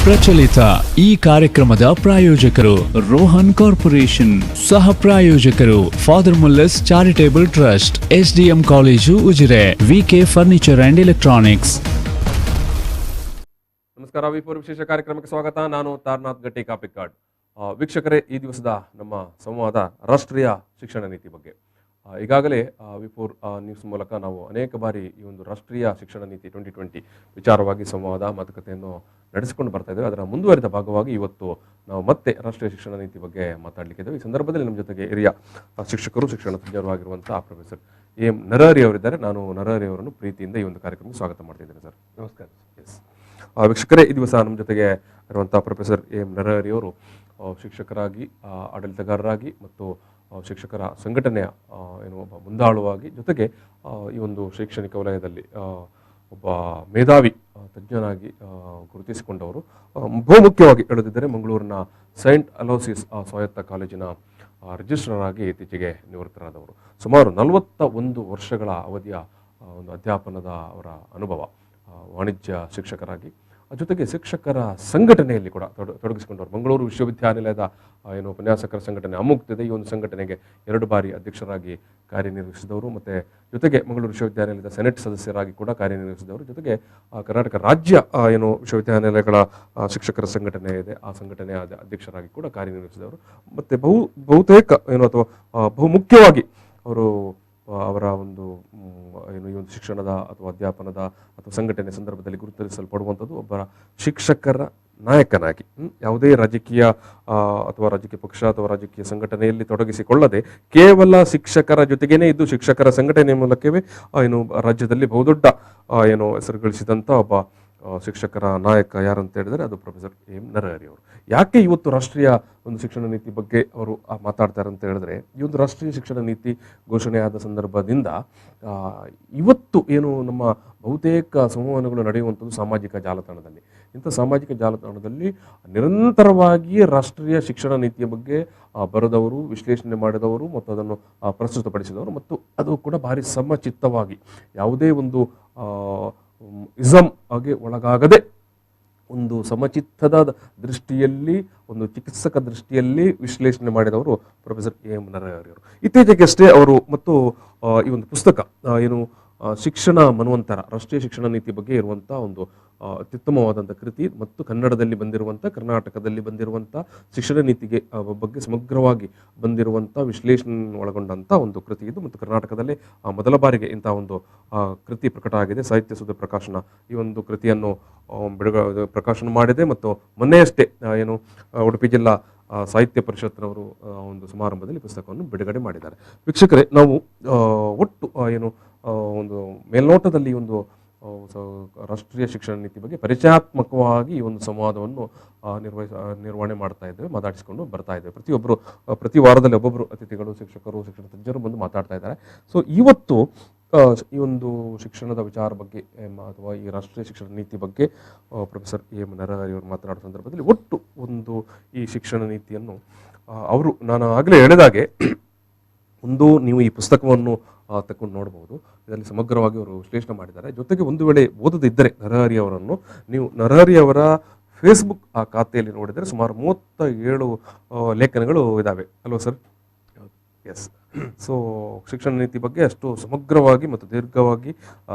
ಪ್ರಚಲಿತ ಈ ಕಾರ್ಯಕ್ರಮದ ಪ್ರಾಯೋಜಕರು ರೋಹನ್ ಕಾರ್ಪೊರೇಷನ್, ಸಹ ಪ್ರಾಯೋಜಕರು father Muller's charitable trust, SDM college Ujire, VK furniture and electronics. ನಮಸ್ಕಾರ. ವಿಪೂರ್ ವಿಶೇಷ ಕಾರ್ಯಕ್ರಮಕ್ಕೆ ಸ್ವಾಗತ. ನಾನು ತಾರನಾಥ್ ಗಟ್ಟಿ ಕಾಪಿಕಾಡ್. ವೀಕ್ಷಕರೇ, ಈ ದಿವಸದ ನಮ್ಮ ಸಂವಾದ ರಾಷ್ಟ್ರೀಯ ಶಿಕ್ಷಣ ನೀತಿ ಬಗ್ಗೆ. ಈಗಾಗಲೇ ವಿಪೂರ್ ನ್ಯೂಸ್ ಮೂಲಕ ನಾವು ಅನೇಕ ಬಾರಿ ಈ ಒಂದು ರಾಷ್ಟ್ರೀಯ ಶಿಕ್ಷಣ ನೀತಿ 2020 ವಿಚಾರವಾಗಿ ಸಂವಾದ ಮಾತುಕತೆಯನ್ನು ನಡೆಸಿಕೊಂಡು ಬರ್ತಾ ಇದ್ದೇವೆ. ಅದರ ಮುಂದುವರಿದ ಭಾಗವಾಗಿ ಇವತ್ತು ನಾವು ಮತ್ತೆ ರಾಷ್ಟ್ರೀಯ ಶಿಕ್ಷಣ ನೀತಿ ಬಗ್ಗೆ ಮಾತಾಡಲಿಕ್ಕಿದ್ದೇವೆ. ಈ ಸಂದರ್ಭದಲ್ಲಿ ನಮ್ಮ ಜೊತೆಗೆ ಹಿರಿಯ ಶಿಕ್ಷಕರು, ಶಿಕ್ಷಣ ತಜ್ಞರು ಆಗಿರುವಂತಹ ಪ್ರೊಫೆಸರ್ ಎಂ ನರಹರಿ ಅವರಿದ್ದಾರೆ. ನಾನು ನರಹರಿ ಅವರನ್ನು ಪ್ರೀತಿಯಿಂದ ಈ ಒಂದು ಕಾರ್ಯಕ್ರಮಕ್ಕೆ ಸ್ವಾಗತ ಮಾಡ್ತಿದ್ದೇನೆ ಸರ್. ನಮಸ್ಕಾರ. ಎಸ್ ವೀಕ್ಷಕರೇ, ಈ ದಿವಸ ನಮ್ಮ ಜೊತೆಗೆ ಇರುವಂತಹ ಪ್ರೊಫೆಸರ್ ಎಂ ನರಹರಿ ಅವರು ಶಿಕ್ಷಕರಾಗಿ, ಆಡಳಿತಗಾರರಾಗಿ ಮತ್ತು ಶಿಕ್ಷಕರ ಸಂಘಟನೆಯ ಒಬ್ಬ ಮುಂದಾಳುವಾಗಿ, ಜೊತೆಗೆ ಈ ಒಂದು ಶೈಕ್ಷಣಿಕ ವಲಯದಲ್ಲಿ ಒಬ್ಬ ಮೇಧಾವಿ ತಜ್ಞನಾಗಿ ಗುರುತಿಸಿಕೊಂಡವರು. ಬಹುಮುಖ್ಯವಾಗಿ ಹೇಳುತ್ತಿದ್ದರೆ ಮಂಗಳೂರಿನ ಸೈಂಟ್ ಅಲೋಸಿಸ್ ಸ್ವಾಯತ್ತ ಕಾಲೇಜಿನ ರಿಜಿಸ್ಟ್ರಾರ್ ಆಗಿ ಇತ್ತೀಚೆಗೆ ನಿವೃತ್ತರಾದವರು. ಸುಮಾರು 41 ವರ್ಷಗಳ ಅವಧಿಯ ಒಂದು ಅಧ್ಯಾಪನದ ಅವರ ಅನುಭವ, ವಾಣಿಜ್ಯ ಶಿಕ್ಷಕರಾಗಿ, ಜೊತೆಗೆ ಶಿಕ್ಷಕರ ಸಂಘಟನೆಯಲ್ಲಿ ಕೂಡ ತೊಡಗಿಸಿಕೊಂಡವರು. ಮಂಗಳೂರು ವಿಶ್ವವಿದ್ಯಾನಿಲಯದ ಉಪನ್ಯಾಸಕರ ಸಂಘಟನೆ ಅಮುಕ್ತಿದೆ, ಈ ಒಂದು ಸಂಘಟನೆಗೆ 2 ಬಾರಿ ಅಧ್ಯಕ್ಷರಾಗಿ ಕಾರ್ಯನಿರ್ವಹಿಸಿದವರು. ಮತ್ತು ಜೊತೆಗೆ ಮಂಗಳೂರು ವಿಶ್ವವಿದ್ಯಾನಿಲಯದ ಸೆನೆಟ್ ಸದಸ್ಯರಾಗಿ ಕೂಡ ಕಾರ್ಯನಿರ್ವಹಿಸಿದವರು. ಜೊತೆಗೆ ಕರ್ನಾಟಕ ರಾಜ್ಯ ವಿಶ್ವವಿದ್ಯಾನಿಲಯಗಳ ಶಿಕ್ಷಕರ ಸಂಘಟನೆ ಇದೆ, ಆ ಸಂಘಟನೆಯ ಅಧ್ಯಕ್ಷರಾಗಿ ಕೂಡ ಕಾರ್ಯನಿರ್ವಹಿಸಿದವರು. ಮತ್ತು ಬಹುತೇಕ ಅಥವಾ ಬಹುಮುಖ್ಯವಾಗಿ ಅವರು ಅವರ ಒಂದು ಈ ಒಂದು ಶಿಕ್ಷಣದ ಅಥವಾ ಅಧ್ಯಾಪನದ ಅಥವಾ ಸಂಘಟನೆ ಸಂದರ್ಭದಲ್ಲಿ ಗುರುತಿಸಲ್ಪಡುವಂಥದ್ದು ಒಬ್ಬ ಶಿಕ್ಷಕರ ನಾಯಕನಾಗಿ, ಯಾವುದೇ ರಾಜಕೀಯ ಅಥವಾ ರಾಜಕೀಯ ಪಕ್ಷ ಅಥವಾ ರಾಜಕೀಯ ಸಂಘಟನೆಯಲ್ಲಿ ತೊಡಗಿಸಿಕೊಳ್ಳದೆ ಕೇವಲ ಶಿಕ್ಷಕರ ಜೊತೆಗೇನೆ ಇದ್ದು ಶಿಕ್ಷಕರ ಸಂಘಟನೆಯ ಮೂಲಕವೇ ರಾಜ್ಯದಲ್ಲಿ ಬಹುದೊಡ್ಡ ಹೆಸರು ಗಳಿಸಿದಂಥ ಒಬ್ಬ ಶಿಕ್ಷಕರ ನಾಯಕ ಯಾರಂತ ಹೇಳಿದರೆ ಅದು ಪ್ರೊಫೆಸರ್ ಎಂ ನರಹರಿ ಅವರು. ಯಾಕೆ ಇವತ್ತು ರಾಷ್ಟ್ರೀಯ ಒಂದು ಶಿಕ್ಷಣ ನೀತಿ ಬಗ್ಗೆ ಅವರು ಮಾತಾಡ್ತಾರೆ ಅಂತ ಹೇಳಿದ್ರೆ, ಈ ಒಂದು ರಾಷ್ಟ್ರೀಯ ಶಿಕ್ಷಣ ನೀತಿ ಘೋಷಣೆಯಾದ ಸಂದರ್ಭದಿಂದ ಇವತ್ತು ನಮ್ಮ ಬಹುತೇಕ ಸಂವಹನಗಳು ನಡೆಯುವಂಥದ್ದು ಸಾಮಾಜಿಕ ಜಾಲತಾಣದಲ್ಲಿ. ಇಂಥ ಸಾಮಾಜಿಕ ಜಾಲತಾಣದಲ್ಲಿ ನಿರಂತರವಾಗಿ ರಾಷ್ಟ್ರೀಯ ಶಿಕ್ಷಣ ನೀತಿಯ ಬಗ್ಗೆ ಬರೆದವರು, ವಿಶ್ಲೇಷಣೆ ಮಾಡಿದವರು ಮತ್ತು ಅದನ್ನು ಪ್ರಸ್ತುತಪಡಿಸಿದವರು, ಮತ್ತು ಅದು ಕೂಡ ಭಾರಿ ಸಮಚಿತ್ತವಾಗಿ ಯಾವುದೇ ಒಂದು ಇಸಮ್ ಆಗಿ ಒಳಗಾಗದೆ ಒಂದು ಸಮಚಿತ್ತದ ದೃಷ್ಟಿಯಲ್ಲಿ, ಒಂದು ಚಿಕಿತ್ಸಕ ದೃಷ್ಟಿಯಲ್ಲಿ ವಿಶ್ಲೇಷಣೆ ಮಾಡಿದವರು ಪ್ರೊಫೆಸರ್ ಎಂ ನರಹರಿ ಅವರು. ಇತ್ತೀಚೆಗಷ್ಟೇ ಅವರು ಮತ್ತು ಈ ಒಂದು ಪುಸ್ತಕ ಶಿಕ್ಷಣ ಮನ್ವಂತರ, ರಾಷ್ಟ್ರೀಯ ಶಿಕ್ಷಣ ನೀತಿ ಬಗ್ಗೆ ಇರುವಂಥ ಒಂದು ಅತ್ಯುತ್ತಮವಾದಂಥ ಕೃತಿ ಮತ್ತು ಕನ್ನಡದಲ್ಲಿ ಬಂದಿರುವಂಥ, ಕರ್ನಾಟಕದಲ್ಲಿ ಬಂದಿರುವಂಥ ಶಿಕ್ಷಣ ನೀತಿಗೆ ಬಗ್ಗೆ ಸಮಗ್ರವಾಗಿ ಬಂದಿರುವಂಥ ವಿಶ್ಲೇಷಣೆ ಒಳಗೊಂಡಂಥ ಒಂದು ಕೃತಿ ಇದು. ಮತ್ತು ಕರ್ನಾಟಕದಲ್ಲಿ ಮೊದಲ ಬಾರಿಗೆ ಇಂಥ ಒಂದು ಕೃತಿ ಪ್ರಕಟ ಆಗಿದೆ. ಸಾಹಿತ್ಯ ಸುಧೆ ಪ್ರಕಾಶನ ಈ ಒಂದು ಕೃತಿಯನ್ನು ಪ್ರಕಾಶನ ಮಾಡಿದೆ. ಮತ್ತು ಮೊನ್ನೆಯಷ್ಟೇ ಉಡುಪಿ ಜಿಲ್ಲಾ ಸಾಹಿತ್ಯ ಪರಿಷತ್ನವರು ಒಂದು ಸಮಾರಂಭದಲ್ಲಿ ಪುಸ್ತಕವನ್ನು ಬಿಡುಗಡೆ ಮಾಡಿದ್ದಾರೆ. ವೀಕ್ಷಕರೇ, ನಾವು ಒಟ್ಟು ಒಂದು ಮೇಲ್ನೋಟದಲ್ಲಿ ಒಂದು ರಾಷ್ಟ್ರೀಯ ಶಿಕ್ಷಣ ನೀತಿ ಬಗ್ಗೆ ಪರಿಚಯಾತ್ಮಕವಾಗಿ ಈ ಒಂದು ಸಂವಾದವನ್ನು ನಿರ್ವಹಣೆ ಮಾಡ್ತಾ ಇದ್ದೇವೆ, ಮಾತಾಡಿಸಿಕೊಂಡು ಬರ್ತಾ ಇದ್ದೇವೆ. ಪ್ರತಿ ವಾರದಲ್ಲಿ ಒಬ್ಬೊಬ್ಬರು ಅತಿಥಿಗಳು, ಶಿಕ್ಷಕರು, ಶಿಕ್ಷಣ ತಜ್ಞರು ಬಂದು ಮಾತಾಡ್ತಾ ಇದ್ದಾರೆ. ಸೊ ಇವತ್ತು ಈ ಒಂದು ಶಿಕ್ಷಣದ ವಿಚಾರ ಬಗ್ಗೆ ಅಥವಾ ಈ ರಾಷ್ಟ್ರೀಯ ಶಿಕ್ಷಣ ನೀತಿ ಬಗ್ಗೆ ಪ್ರೊಫೆಸರ್ ಎಂ ನರಹರಿ ಅವರು ಮಾತನಾಡುವ ಸಂದರ್ಭದಲ್ಲಿ ಒಟ್ಟು ಒಂದು ಈ ಶಿಕ್ಷಣ ನೀತಿಯನ್ನು ನಾನು ಆಗಲೇ ಹೇಳಿದಾಗೆ ನೀವು ಈ ಪುಸ್ತಕವನ್ನು ತಕೊಂಡು ನೋಡಬಹುದು. ಇದರಲ್ಲಿ ಸಮಗ್ರವಾಗಿ ಅವರು ವಿಶ್ಲೇಷಣೆ ಮಾಡಿದ್ದಾರೆ. ಜೊತೆಗೆ ಒಂದು ವೇಳೆ ಓದದಿದ್ದರೆ ನರಹರಿ ಅವರನ್ನು ನೀವು ನರಹರಿ ಅವರ ಫೇಸ್ಬುಕ್ ಖಾತೆಯಲ್ಲಿ ನೋಡಿದರೆ ಸುಮಾರು 37 ಲೇಖನಗಳು ಇದ್ದಾವೆ ಅಲ್ವಾ ಸರ್? ಎಸ್. ಸೊ ಶಿಕ್ಷಣ ನೀತಿ ಬಗ್ಗೆ ಅಷ್ಟು ಸಮಗ್ರವಾಗಿ ಮತ್ತು ದೀರ್ಘವಾಗಿ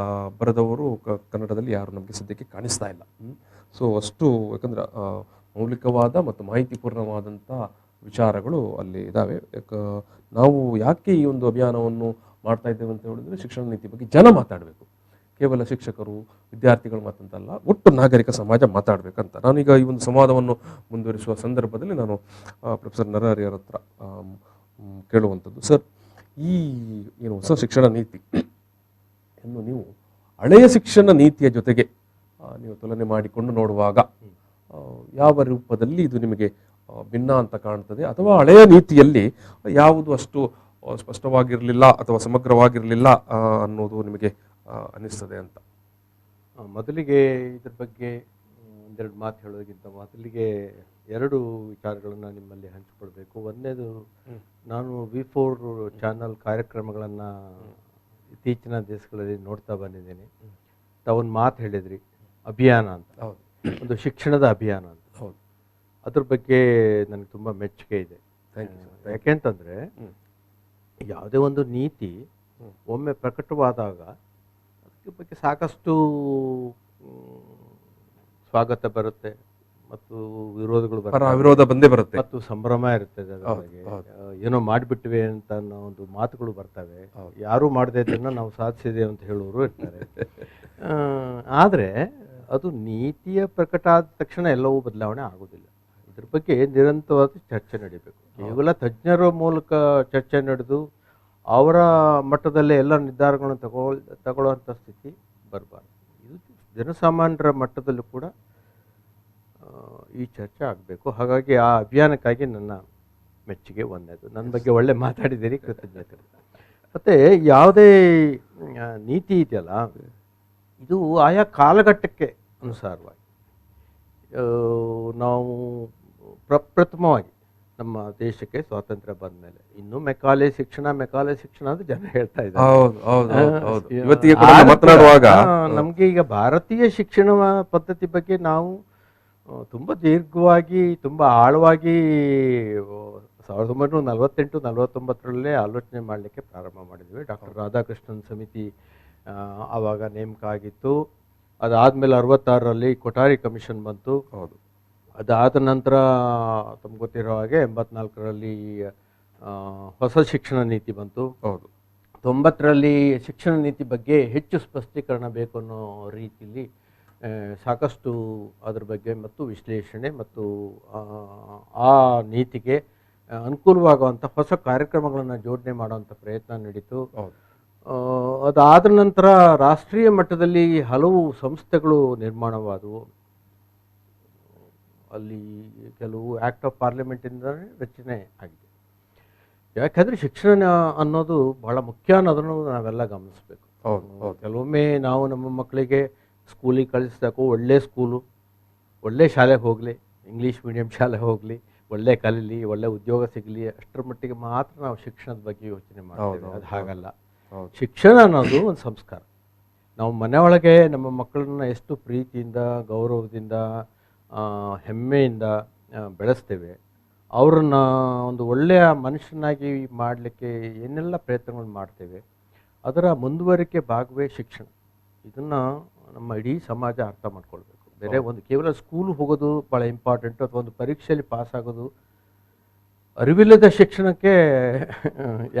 ಬರೆದವರು ಕನ್ನಡದಲ್ಲಿ ಯಾರು ನಮಗೆ ಸದ್ಯಕ್ಕೆ ಕಾಣಿಸ್ತಾ ಇಲ್ಲ. ಸೊ ಅಷ್ಟು, ಯಾಕಂದರೆ ಮೌಲಿಕವಾದ ಮತ್ತು ಮಾಹಿತಿಪೂರ್ಣವಾದಂಥ ವಿಚಾರಗಳು ಅಲ್ಲಿ ಇದ್ದಾವೆ. ನಾವು ಯಾಕೆ ಈ ಒಂದು ಅಭಿಯಾನವನ್ನು ಮಾಡ್ತಾ ಇದ್ದೇವೆ ಅಂತ ಹೇಳಿದ್ರೆ, ಶಿಕ್ಷಣ ನೀತಿ ಬಗ್ಗೆ ಜನ ಮಾತಾಡಬೇಕು, ಕೇವಲ ಶಿಕ್ಷಕರು, ವಿದ್ಯಾರ್ಥಿಗಳು ಮಾತಂತಲ್ಲ, ಒಟ್ಟು ನಾಗರಿಕ ಸಮಾಜ ಮಾತಾಡಬೇಕಂತ. ನಾನೀಗ ಈ ಒಂದು ಸಂವಾದವನ್ನು ಮುಂದುವರಿಸುವ ಸಂದರ್ಭದಲ್ಲಿ ನಾನು ಪ್ರೊಫೆಸರ್ ನರಹರಿ ಅವರ ಹತ್ರ ಕೇಳುವಂಥದ್ದು, ಸರ್, ಈ ಹೊಸ ಶಿಕ್ಷಣ ನೀತಿ ನೀವು ಹಳೆಯ ಶಿಕ್ಷಣ ನೀತಿಯ ಜೊತೆಗೆ ನೀವು ತುಲನೆ ಮಾಡಿಕೊಂಡು ನೋಡುವಾಗ ಯಾವ ರೂಪದಲ್ಲಿ ಇದು ನಿಮಗೆ ಭಿನ್ನ ಅಂತ ಕಾಣ್ತದೆ, ಅಥವಾ ಹಳೆಯ ನೀತಿಯಲ್ಲಿ ಯಾವುದು ಅಷ್ಟು ಸ್ಪಷ್ಟವಾಗಿರಲಿಲ್ಲ ಅಥವಾ ಸಮಗ್ರವಾಗಿರಲಿಲ್ಲ ಅನ್ನೋದು ನಿಮಗೆ ಅನ್ನಿಸ್ತದೆ ಅಂತ? ಮೊದಲಿಗೆ ಇದ್ರ ಬಗ್ಗೆ ಒಂದೆರಡು ಮಾತು ಹೇಳೋದಕ್ಕಿಂತ ಮೊದಲಿಗೆ 2 ವಿಚಾರಗಳನ್ನು ನಿಮ್ಮಲ್ಲಿ ಹಂಚಿಕೊಳ್ಬೇಕು. ಒಂದನೇದು, ನಾನು V4 ಚಾನಲ್ ಕಾರ್ಯಕ್ರಮಗಳನ್ನು ಇತ್ತೀಚಿನ ದಿವಸಗಳಲ್ಲಿ ನೋಡ್ತಾ ಬಂದಿದ್ದೇನೆ. ತಾವೊಂದು ಮಾತು ಹೇಳಿದ್ರಿ, ಅಭಿಯಾನ ಅಂತ, ಒಂದು ಶಿಕ್ಷಣದ ಅಭಿಯಾನ ಅಂತ. ಅದ್ರ ಬಗ್ಗೆ ನನಗೆ ತುಂಬ ಮೆಚ್ಚುಗೆ ಇದೆ. Thank you. ಯಾಕೆಂತಂದರೆ ಯಾವುದೇ ಒಂದು ನೀತಿ ಒಮ್ಮೆ ಪ್ರಕಟವಾದಾಗ ಅದಕ್ಕೆ ಬಗ್ಗೆ ಸಾಕಷ್ಟು ಸ್ವಾಗತ ಬರುತ್ತೆ ಮತ್ತು ವಿರೋಧಗಳು ಬರುತ್ತೆ, ವಿರೋಧ ಬಂದೇ ಬರುತ್ತೆ ಮತ್ತು ಸಂಭ್ರಮ ಇರ್ತದೆ. ಅದ್ರ ಬಗ್ಗೆ ಏನೋ ಮಾಡಿಬಿಟ್ವಿ ಅಂತ ಅನ್ನೋ ಒಂದು ಮಾತುಗಳು ಬರ್ತವೆ. ಯಾರೂ ಮಾಡದೇ ಇದನ್ನು ನಾವು ಸಾಧಿಸಿದೆ ಅಂತ ಹೇಳೋರು ಇರ್ತಾರೆ. ಆದರೆ ಅದು ನೀತಿಯ ಪ್ರಕಟ ಆದ ತಕ್ಷಣ ಎಲ್ಲವೂ ಬದಲಾವಣೆ ಆಗೋದಿಲ್ಲ. ಇದ್ರ ಬಗ್ಗೆ ನಿರಂತರವಾದ ಚರ್ಚೆ ನಡೀಬೇಕು. ಕೇವಲ ತಜ್ಞರ ಮೂಲಕ ಚರ್ಚೆ ನಡೆದು ಅವರ ಮಟ್ಟದಲ್ಲೇ ಎಲ್ಲ ನಿರ್ಧಾರಗಳನ್ನು ತಗೊಳ್ಳುವಂಥ ಸ್ಥಿತಿ ಬರಬಾರ್ದು. ಇದು ಜನಸಾಮಾನ್ಯರ ಮಟ್ಟದಲ್ಲೂ ಕೂಡ ಈ ಚರ್ಚೆ ಆಗಬೇಕು. ಹಾಗಾಗಿ ಆ ಅಭಿಯಾನಕ್ಕಾಗಿ ನನ್ನ ಮೆಚ್ಚುಗೆ ಒಂದೇದು. ನನ್ನ ಬಗ್ಗೆ ಒಳ್ಳೆ ಮಾತಾಡಿದ್ದೀರಿ, ಕೃತಜ್ಞತೆ. ಮತ್ತು ಯಾವುದೇ ನೀತಿ ಇದೆಯಲ್ಲ, ಇದು ಆಯಾ ಕಾಲಘಟ್ಟಕ್ಕೆ ಅನುಸಾರವಾಗಿ ನಾವು ಪ್ರಪ್ರಥಮವಾಗಿ ನಮ್ಮ ದೇಶಕ್ಕೆ ಸ್ವಾತಂತ್ರ್ಯ ಬಂದ ಮೇಲೆ ಇನ್ನೂ ಮೆಕಾಲೆ ಶಿಕ್ಷಣ ಅಂತ ಜನ ಹೇಳ್ತಾ ಇದ್ದಾರೆ. ನಮಗೆ ಈಗ ಭಾರತೀಯ ಶಿಕ್ಷಣ ಪದ್ಧತಿ ಬಗ್ಗೆ ನಾವು ತುಂಬ ದೀರ್ಘವಾಗಿ ತುಂಬ ಆಳವಾಗಿ 1948-49 ಆಲೋಚನೆ ಮಾಡಲಿಕ್ಕೆ ಪ್ರಾರಂಭ ಮಾಡಿದ್ವಿ. ಡಾಕ್ಟರ್ ರಾಧಾಕೃಷ್ಣನ್ ಸಮಿತಿ ಆವಾಗ ನೇಮಕ ಆಗಿತ್ತು. ಅದಾದಮೇಲೆ 66ರಲ್ಲಿ ಕೊಠಾರಿ ಕಮಿಷನ್ ಬಂತು. ಅದಾದ ನಂತರ ತಮ್ಗೆ ಗೊತ್ತಿರೋ ಹಾಗೆ 84ರಲ್ಲಿ ಹೊಸ ಶಿಕ್ಷಣ ನೀತಿ ಬಂತು. 90ರಲ್ಲಿ ಶಿಕ್ಷಣ ನೀತಿ ಬಗ್ಗೆ ಹೆಚ್ಚು ಸ್ಪಷ್ಟೀಕರಣ ಬೇಕು ಅನ್ನೋ ರೀತಿಯಲ್ಲಿ ಸಾಕಷ್ಟು ಅದ್ರ ಬಗ್ಗೆ ಮತ್ತು ವಿಶ್ಲೇಷಣೆ ಮತ್ತು ಆ ನೀತಿಗೆ ಅನುಕೂಲವಾಗುವಂಥ ಹೊಸ ಕಾರ್ಯಕ್ರಮಗಳನ್ನು ಜೋಡಣೆ ಮಾಡುವಂಥ ಪ್ರಯತ್ನ ನಡೀತು. ಅದಾದ ನಂತರ ರಾಷ್ಟ್ರೀಯ ಮಟ್ಟದಲ್ಲಿ ಹಲವು ಸಂಸ್ಥೆಗಳು ನಿರ್ಮಾಣವಾದವು. ಅಲ್ಲಿ ಕೆಲವು ಆ್ಯಕ್ಟ್ ಆಫ್ ಪಾರ್ಲಿಮೆಂಟಿಂದಲೇ ರಚನೆ ಆಗಿದೆ. ಯಾಕೆಂದರೆ ಶಿಕ್ಷಣ ಅನ್ನೋದು ಬಹಳ ಮುಖ್ಯ ಅನ್ನೋದನ್ನು ನಾವೆಲ್ಲ ಗಮನಿಸಬೇಕು. ಕೆಲವೊಮ್ಮೆ ನಾವು ನಮ್ಮ ಮಕ್ಕಳಿಗೆ ಸ್ಕೂಲಿಗೆ ಕಳಿಸ್ಬೇಕು, ಒಳ್ಳೆ ಸ್ಕೂಲು, ಒಳ್ಳೆ ಶಾಲೆಗೆ ಹೋಗಲಿ, ಇಂಗ್ಲೀಷ್ ಮೀಡಿಯಂ ಶಾಲೆಗೆ ಹೋಗಲಿ, ಒಳ್ಳೆ ಕಲೀಲಿ, ಒಳ್ಳೆ ಉದ್ಯೋಗ ಸಿಗಲಿ, ಅಷ್ಟರ ಮಟ್ಟಿಗೆ ಮಾತ್ರ ನಾವು ಶಿಕ್ಷಣದ ಬಗ್ಗೆ ಯೋಚನೆ ಮಾಡ್ತೀವಿ. ಅದು ಹಾಗಲ್ಲ. ಶಿಕ್ಷಣ ಅನ್ನೋದು ಒಂದು ಸಂಸ್ಕಾರ. ನಾವು ಮನೆಯೊಳಗೆ ನಮ್ಮ ಮಕ್ಕಳನ್ನ ಎಷ್ಟು ಪ್ರೀತಿಯಿಂದ, ಗೌರವದಿಂದ, ಹೆಮ್ಮೆಯಿಂದ ಬೆಳೆಸ್ತೇವೆ, ಅವರನ್ನು ಒಂದು ಒಳ್ಳೆಯ ಮನುಷ್ಯನಾಗಿ ಮಾಡಲಿಕ್ಕೆ ಏನೆಲ್ಲ ಪ್ರಯತ್ನಗಳು ಮಾಡ್ತೇವೆ, ಅದರ ಮುಂದುವರಿಕೆ ಭಾಗವೇ ಶಿಕ್ಷಣ. ಇದನ್ನು ನಮ್ಮ ಇಡೀ ಸಮಾಜ ಅರ್ಥ ಮಾಡ್ಕೊಳ್ಬೇಕು. ಬೇರೆ ಒಂದು ಕೇವಲ ಸ್ಕೂಲ್ ಹೋಗೋದು ಭಾಳ ಇಂಪಾರ್ಟೆಂಟು, ಅಥವಾ ಒಂದು ಪರೀಕ್ಷೆಯಲ್ಲಿ ಪಾಸ್ ಆಗೋದು, ಅರಿವಿಲ್ಲದ ಶಿಕ್ಷಣಕ್ಕೆ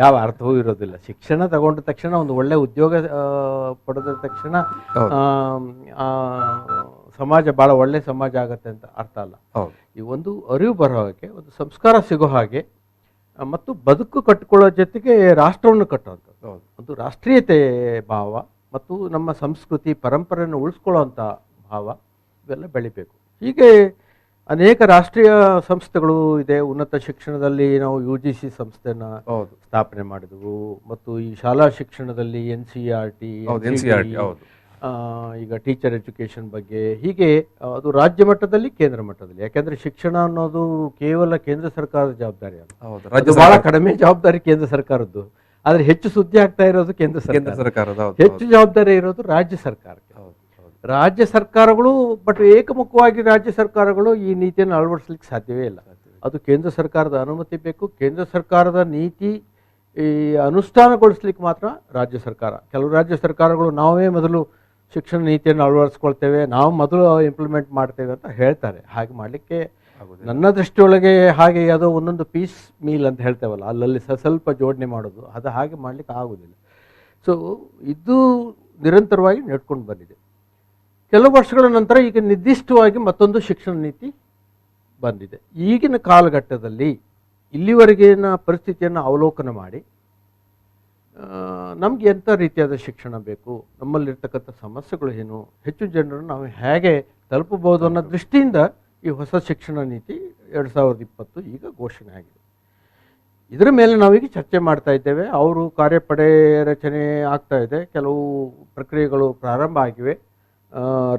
ಯಾವ ಅರ್ಥವೂ ಇರೋದಿಲ್ಲ. ಶಿಕ್ಷಣ ತಗೊಂಡ ತಕ್ಷಣ ಒಂದು ಒಳ್ಳೆ ಉದ್ಯೋಗ ಪಡೆದ ತಕ್ಷಣ ಸಮಾಜ ಭಾಳ ಒಳ್ಳೆ ಸಮಾಜ ಆಗತ್ತೆ ಅಂತ ಅರ್ಥ ಅಲ್ಲ. ಈ ಒಂದು ಅರಿವು ಬರೋ ಹಾಗೆ, ಒಂದು ಸಂಸ್ಕಾರ ಸಿಗೋ ಹಾಗೆ, ಮತ್ತು ಬದುಕು ಕಟ್ಟಿಕೊಳ್ಳೋ ಜೊತೆಗೆ ರಾಷ್ಟ್ರವನ್ನು ಕಟ್ಟುವಂಥದ್ದು, ಒಂದು ರಾಷ್ಟ್ರೀಯತೆ ಭಾವ ಮತ್ತು ನಮ್ಮ ಸಂಸ್ಕೃತಿ ಪರಂಪರೆಯನ್ನು ಉಳಿಸ್ಕೊಳ್ಳೋವಂಥ ಭಾವ ಇವೆಲ್ಲ ಬೆಳಿಬೇಕು. ಹೀಗೆ ಅನೇಕ ರಾಷ್ಟ್ರೀಯ ಸಂಸ್ಥೆಗಳು ಇದೆ. ಉನ್ನತ ಶಿಕ್ಷಣದಲ್ಲಿ ನಾವು UGC ಸಂಸ್ಥೆನ ಸ್ಥಾಪನೆ ಮಾಡಿದೆವು, ಮತ್ತು ಈ ಶಾಲಾ ಶಿಕ್ಷಣದಲ್ಲಿ NCERT, ಈಗ ಟೀಚರ್ ಎಜುಕೇಷನ್ ಬಗ್ಗೆ, ಹೀಗೆ ಅದು ರಾಜ್ಯ ಮಟ್ಟದಲ್ಲಿ, ಕೇಂದ್ರ ಮಟ್ಟದಲ್ಲಿ. ಯಾಕೆಂದರೆ ಶಿಕ್ಷಣ ಅನ್ನೋದು ಕೇವಲ ಕೇಂದ್ರ ಸರ್ಕಾರದ ಜವಾಬ್ದಾರಿ ಅಲ್ಲ, ಬಹಳ ಕಡಿಮೆ ಜವಾಬ್ದಾರಿ ಕೇಂದ್ರ ಸರ್ಕಾರದ್ದು. ಆದರೆ ಹೆಚ್ಚು ಸುದ್ದಿ ಆಗ್ತಾ ಇರೋದು ಕೇಂದ್ರ ಸರ್ಕಾರದ, ಹೆಚ್ಚು ಜವಾಬ್ದಾರಿ ಇರೋದು ರಾಜ್ಯ ಸರ್ಕಾರಕ್ಕೆ. ರಾಜ್ಯ ಸರ್ಕಾರಗಳು ಏಕಮುಖವಾಗಿ ರಾಜ್ಯ ಸರ್ಕಾರಗಳು ಈ ನೀತಿಯನ್ನು ಅಳವಡಿಸ್ಲಿಕ್ಕೆ ಸಾಧ್ಯವೇ ಇಲ್ಲ. ಅದು ಕೇಂದ್ರ ಸರ್ಕಾರದ ಅನುಮತಿ ಬೇಕು. ಕೇಂದ್ರ ಸರ್ಕಾರದ ನೀತಿ ಈ ಅನುಷ್ಠಾನಗೊಳಿಸ್ಲಿಕ್ಕೆ ಮಾತ್ರ ರಾಜ್ಯ ಸರ್ಕಾರ. ಕೆಲವು ರಾಜ್ಯ ಸರ್ಕಾರಗಳು ನಾವೇ ಮೊದಲು ಶಿಕ್ಷಣ ನೀತಿಯನ್ನು ಅಳವಡಿಸ್ಕೊಳ್ತೇವೆ, ನಾವು ಮೊದಲು ಇಂಪ್ಲಿಮೆಂಟ್ ಮಾಡ್ತೇವೆ ಅಂತ ಹೇಳ್ತಾರೆ. ಹಾಗೆ ಮಾಡಲಿಕ್ಕೆ ನನ್ನ ದೃಷ್ಟಿಯೊಳಗೆ ಹಾಗೆ ಯಾವುದೋ ಒಂದೊಂದು ಪೀಸ್ ಮೀಲ್ ಅಂತ ಹೇಳ್ತೇವಲ್ಲ, ಅಲ್ಲಲ್ಲಿ ಸ್ವಲ್ಪ ಜೋಡಣೆ ಮಾಡೋದು, ಅದು ಹಾಗೆ ಮಾಡಲಿಕ್ಕೆ ಆಗೋದಿಲ್ಲ. ಸೊ ಇದು ನಿರಂತರವಾಗಿ ನಡ್ಕೊಂಡು ಬಂದಿದೆ. ಕೆಲವು ವರ್ಷಗಳ ನಂತರ ಈಗ ನಿರ್ದಿಷ್ಟವಾಗಿ ಮತ್ತೊಂದು ಶಿಕ್ಷಣ ನೀತಿ ಬಂದಿದೆ. ಈಗಿನ ಕಾಲಘಟ್ಟದಲ್ಲಿ ಇಲ್ಲಿವರೆಗಿನ ಪರಿಸ್ಥಿತಿಯನ್ನು ಅವಲೋಕನ ಮಾಡಿ ನಮಗೆ ಎಂಥ ರೀತಿಯಾದ ಶಿಕ್ಷಣ ಬೇಕು, ನಮ್ಮಲ್ಲಿರ್ತಕ್ಕಂಥ ಸಮಸ್ಯೆಗಳು ಏನು, ಹೆಚ್ಚು ಜನರನ್ನು ನಾವು ಹೇಗೆ ತಲುಪಬಹುದು ಅನ್ನೋ ದೃಷ್ಟಿಯಿಂದ ಈ ಹೊಸ ಶಿಕ್ಷಣ ನೀತಿ 2020 ಈಗ ಘೋಷಣೆ ಆಗಿದೆ. ಇದರ ಮೇಲೆ ನಾವೀಗ ಚರ್ಚೆ ಮಾಡ್ತಾ ಇದ್ದೇವೆ. ಅವರು ಕಾರ್ಯಪಡೆ ರಚನೆ ಆಗ್ತಾ ಇದೆ, ಕೆಲವು ಪ್ರಕ್ರಿಯೆಗಳು ಪ್ರಾರಂಭ ಆಗಿವೆ.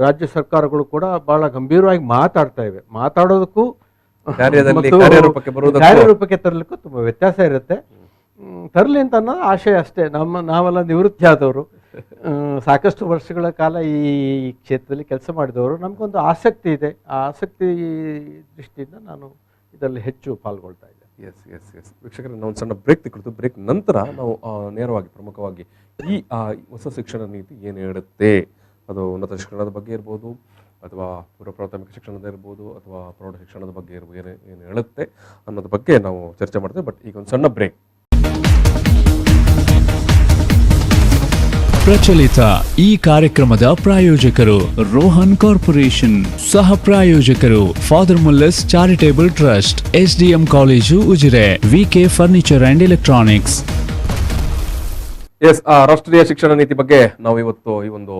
ರಾಜ್ಯ ಸರ್ಕಾರಗಳು ಕೂಡ ಬಹಳ ಗಂಭೀರವಾಗಿ ಮಾತಾಡ್ತಾ ಇವೆ. ಮಾತಾಡೋದಕ್ಕೂ ಕಾರ್ಯರೂಪಕ್ಕೆ ತರಲಿಕ್ಕೂ ತುಂಬ ವ್ಯತ್ಯಾಸ ಇರುತ್ತೆ. ತರಲಿ ಅಂತ ಅನ್ನೋದು ಆಶಯ ಅಷ್ಟೇ. ನಾವೆಲ್ಲ ನಿವೃತ್ತಿ ಆದವರು, ಸಾಕಷ್ಟು ವರ್ಷಗಳ ಕಾಲ ಈ ಕ್ಷೇತ್ರದಲ್ಲಿ ಕೆಲಸ ಮಾಡಿದವರು, ನಮಗೊಂದು ಆಸಕ್ತಿ ಇದೆ. ಆ ಆಸಕ್ತಿ ದೃಷ್ಟಿಯಿಂದ ನಾನು ಇದರಲ್ಲಿ ಹೆಚ್ಚು ಪಾಲ್ಗೊಳ್ತಾ ಇದ್ದೆ. ಎಸ್ ಎಸ್ ಎಸ್ ವೀಕ್ಷಕರೇ, ನಾವು ಒಂದು ಸಣ್ಣ ಬ್ರೇಕ್ ತೆಗೆದು ಬ್ರೇಕ್ ನಂತರ ನಾವು ನೇರವಾಗಿ ಪ್ರಮುಖವಾಗಿ ಈ ಹೊಸ ಶಿಕ್ಷಣ ನೀತಿ ಏನು ಹೇಳುತ್ತೆ, ಅದು ಉನ್ನತ ಶಿಕ್ಷಣದ ಬಗ್ಗೆ ಇರ್ಬೋದು ಅಥವಾ ಪೂರ್ವ ಪ್ರಾಥಮಿಕ ಶಿಕ್ಷಣದ ಇರ್ಬೋದು ಅಥವಾ ಪ್ರೌಢ ಶಿಕ್ಷಣದ ಬಗ್ಗೆ ಇರ್ಬೋದು, ಏನು ಹೇಳುತ್ತೆ ಅನ್ನೋದ್ರ ಬಗ್ಗೆ ನಾವು ಚರ್ಚೆ ಮಾಡ್ತೇವೆ. ಬಟ್ ಈಗ ಒಂದು ಸಣ್ಣ ಬ್ರೇಕ್. ಪ್ರಚಲಿತ ಈ ಕಾರ್ಯಕ್ರಮದ ಪ್ರಾಯೋಜಕರು ರೋಹನ್ ಕಾರ್ಪೊರೇಷನ್, ಸಹ ಪ್ರಾಯೋಜಕರು father Muller's charitable trust, SDM college Ujire, VK furniture and electronics. Yes, ರಾಷ್ಟ್ರೀಯ ಶಿಕ್ಷಣ ನೀತಿ ಬಗ್ಗೆ ನಾವು ಇವತ್ತು ಈ ಒಂದು